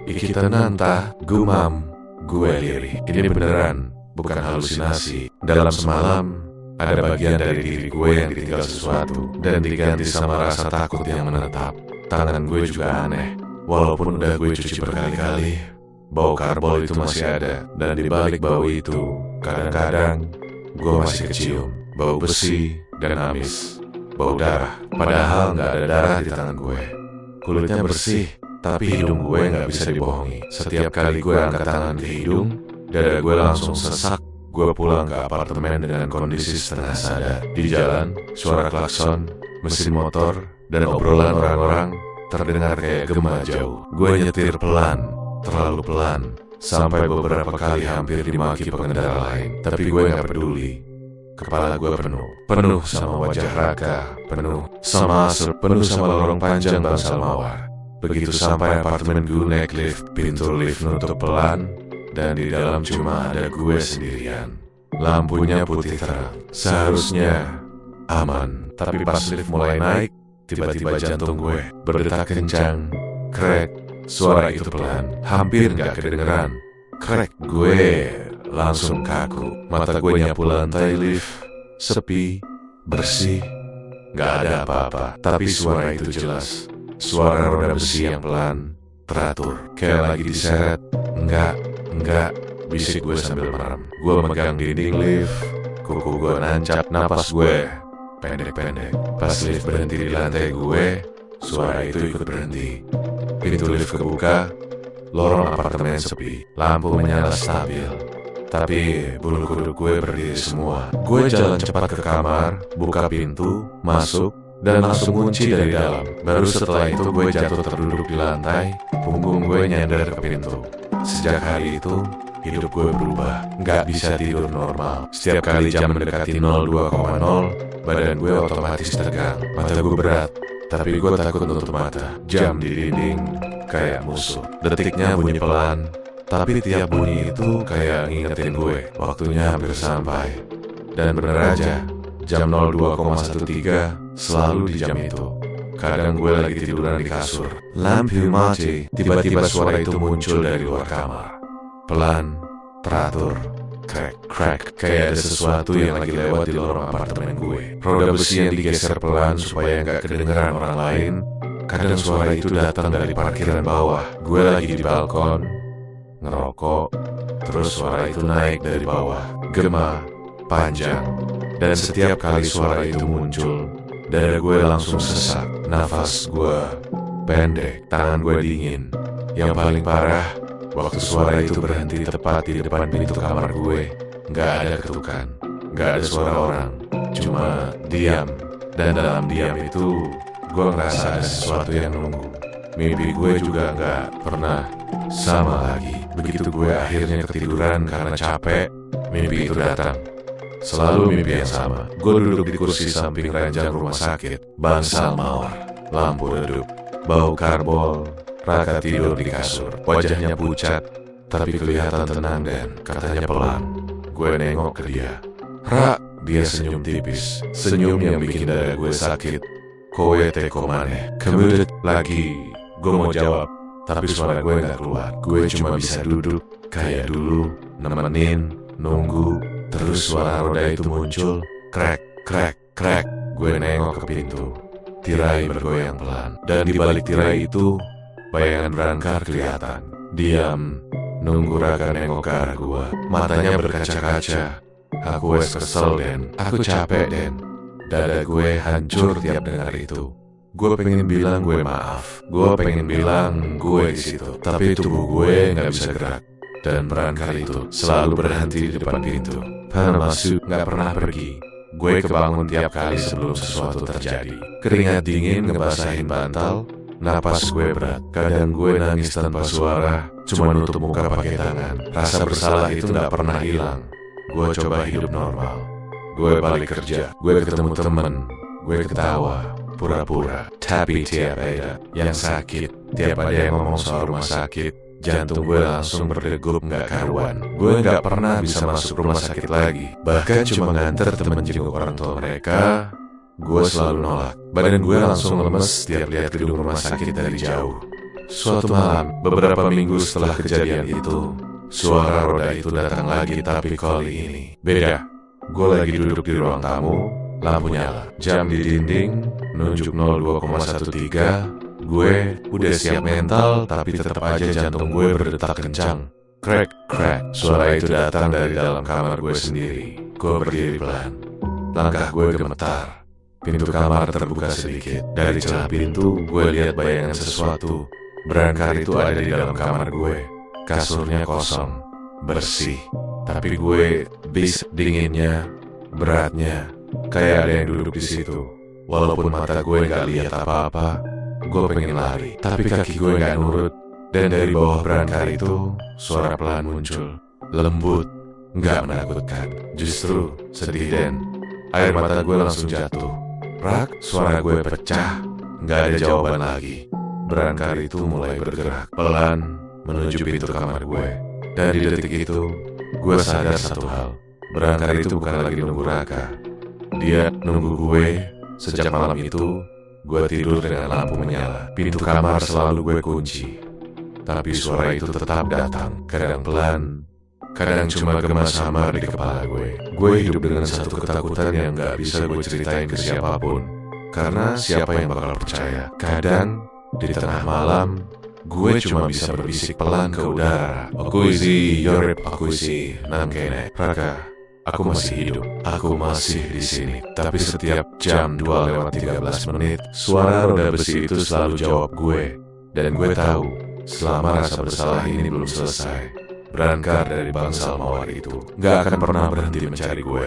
"Iki tenan tah, gumam." Gue lirih. Ini beneran, bukan halusinasi. Dalam semalam, ada bagian dari diri gue yang ditinggal sesuatu, dan diganti sama rasa takut yang menetap. Tangan gue juga aneh. Walaupun udah gue cuci berkali-kali, bau karbol itu masih ada. Dan di balik bau itu, kadang-kadang gue masih kecium bau besi dan amis, bau darah. Padahal gak ada darah di tangan gue. Kulitnya bersih, tapi hidung gue gak bisa dibohongi. Setiap kali gue angkat tangan ke hidung, dada gue langsung sesak. Gue pulang ke apartemen dengan kondisi setengah sadar. Di jalan, suara klakson, mesin motor, dan obrolan orang-orang terdengar kayak gema jauh. Gue nyetir pelan, terlalu pelan, sampai beberapa kali hampir dimaki pengendara lain. Tapi gue gak peduli. Kepala gue penuh sama wajah Raka, penuh sama asap, penuh sama lorong panjang bangsal mawar. Begitu sampai apartemen gue naik lift, pintu lift nutup pelan, dan di dalam cuma ada gue sendirian. Lampunya putih terang, seharusnya aman. Tapi pas lift mulai naik, tiba-tiba jantung gue berdetak kencang. Krek, suara itu pelan, hampir gak kedengeran. Krek, gue langsung kaku. Mata gue nyapu lantai lift, sepi, bersih, gak ada apa-apa. Tapi suara itu jelas, suara roda besi yang pelan, teratur, kayak lagi diseret. Enggak, bisik gue sambil merem. Gue megang dinding lift, kuku gue nancap, napas gue pendek-pendek. Pas lift berhenti di lantai gue, suara itu ikut berhenti. Pintu lift kebuka, lorong apartemen sepi, lampu menyala stabil. Tapi bulu kuduk gue berdiri semua. Gue jalan cepat ke kamar, buka pintu, masuk, dan langsung kunci dari dalam. Baru setelah itu gue jatuh terduduk di lantai, punggung gue nyender ke pintu. Sejak hari itu, hidup gue berubah. Gak bisa tidur normal. Setiap kali jam mendekati 02,0, badan gue otomatis tegang. Mata gue berat, tapi gue takut nutup mata. Jam di dinding kayak musuh. Detiknya bunyi pelan, tapi tiap bunyi itu kayak ngingetin gue waktunya hampir sampai. Dan bener aja, jam 02,13 selalu di jam itu. Kadang gue lagi tiduran di kasur, lampu mati, tiba-tiba suara itu muncul dari luar kamar. Pelan, teratur, crack, kayak ada sesuatu yang lagi lewat di lorong apartemen gue. Roda besi yang digeser pelan supaya nggak kedengeran orang lain. Kadang suara itu datang dari parkiran bawah. Gue lagi di balkon, ngerokok, terus suara itu naik dari bawah, gema, panjang. Dan setiap kali suara itu muncul, dada gue langsung sesak, nafas gue pendek, tangan gue dingin. Yang paling parah, waktu suara itu berhenti tepat di depan pintu kamar gue, nggak ada ketukan, nggak ada suara orang, cuma diam. Dan dalam diam itu, gue ngerasa ada sesuatu yang nunggu. Mimpi gue juga nggak pernah sama lagi. Begitu gue akhirnya ketiduran karena capek, mimpi itu datang. Selalu mimpi yang sama. Gue duduk di kursi samping ranjang rumah sakit, bangsal mawar, lampu redup, bau karbol. Raka tidur di kasur, wajahnya pucat, tapi kelihatan tenang dan katanya pelan. Gue nengok ke dia. Ra, dia senyum tipis, senyum yang bikin dada gue sakit. Kowe teko maneh, kemudian lagi. Gue mau jawab, tapi suara gue gak keluar. Gue cuma bisa duduk, kayak dulu, nemenin, nunggu. Terus suara roda itu muncul, krek, krek, krek. Gue nengok ke pintu, tirai bergoyang pelan. Dan di balik tirai itu, bayangan Brancar kelihatan. Diam, nunggu Raka nengok ke arah gue. Matanya berkaca-kaca. Aku kesel Den, aku capek Den. Dada gue hancur tiap dengar itu. Gue pengen bilang gue maaf, gue pengen bilang gue di situ, tapi tubuh gue nggak bisa gerak. Dan Brancar itu selalu berhenti di depan pintu. Pernah masuk, nggak pernah pergi. Gue kebangun tiap kali sebelum sesuatu terjadi. Keringat dingin ngebasahin bantal, napas gue berat. Kadang gue nangis tanpa suara, cuma nutup muka pakai tangan. Rasa bersalah itu nggak pernah hilang. Gue coba hidup normal. Gue balik kerja, gue ketemu temen, gue ketawa, pura-pura. Tapi tiap ada yang sakit, tiap ada yang ngomong soal rumah sakit, jantung gue langsung berdegup nggak karuan. Gue nggak pernah bisa masuk rumah sakit lagi. Bahkan cuma nganter temen jenguk orang tua mereka, gue selalu nolak. Badan gue langsung lemes setiap lihat gedung rumah sakit dari jauh. Suatu malam, beberapa minggu setelah kejadian itu, suara roda itu datang lagi, tapi kali ini beda. Gue lagi duduk di ruang tamu, lampu nyala, jam di dinding nunjuk 02,13. Gue udah siap mental, tapi tetap aja jantung gue berdetak kencang. Krek, krek. Suara itu datang dari dalam kamar gue sendiri. Gue berdiri pelan, langkah gue gemetar. Pintu kamar terbuka sedikit. Dari celah pintu, gue lihat bayangan sesuatu. Brancar itu ada di dalam kamar gue. Kasurnya kosong, bersih. Tapi gue bis dinginnya, beratnya, kayak ada yang duduk di situ. Walaupun mata gue gak lihat apa-apa, gue pengen lari. Tapi kaki gue gak nurut. Dan dari bawah Brancar itu, suara pelan muncul. Lembut, gak menakutkan. Justru sedih dan air mata gue langsung jatuh. Rak, suara gue pecah. Gak ada jawaban lagi. Brancar itu mulai bergerak pelan menuju pintu kamar gue. Dan di detik itu, gue sadar satu hal. Brancar itu bukan lagi nunggu Raka. Dia nunggu gue. Sejak malam itu, gue tidur dengan lampu menyala. Pintu kamar selalu gue kunci. Tapi suara itu tetap datang. Kadang pelan, kadang cuma gema samar di kepala gue. Gue hidup dengan satu ketakutan yang gak bisa gue ceritain ke siapapun. Karena siapa yang bakal percaya? Kadang, di tengah malam, gue cuma bisa berbisik pelan ke udara. Aku isi, yorep, aku isi, nangkene. Raka, aku masih hidup. Aku masih di sini. Tapi setiap jam 2:13, suara roda besi itu selalu jawab gue. Dan gue tahu, selama rasa bersalah ini belum selesai, Brancar dari bangsal mawar itu gak akan pernah berhenti mencari gue.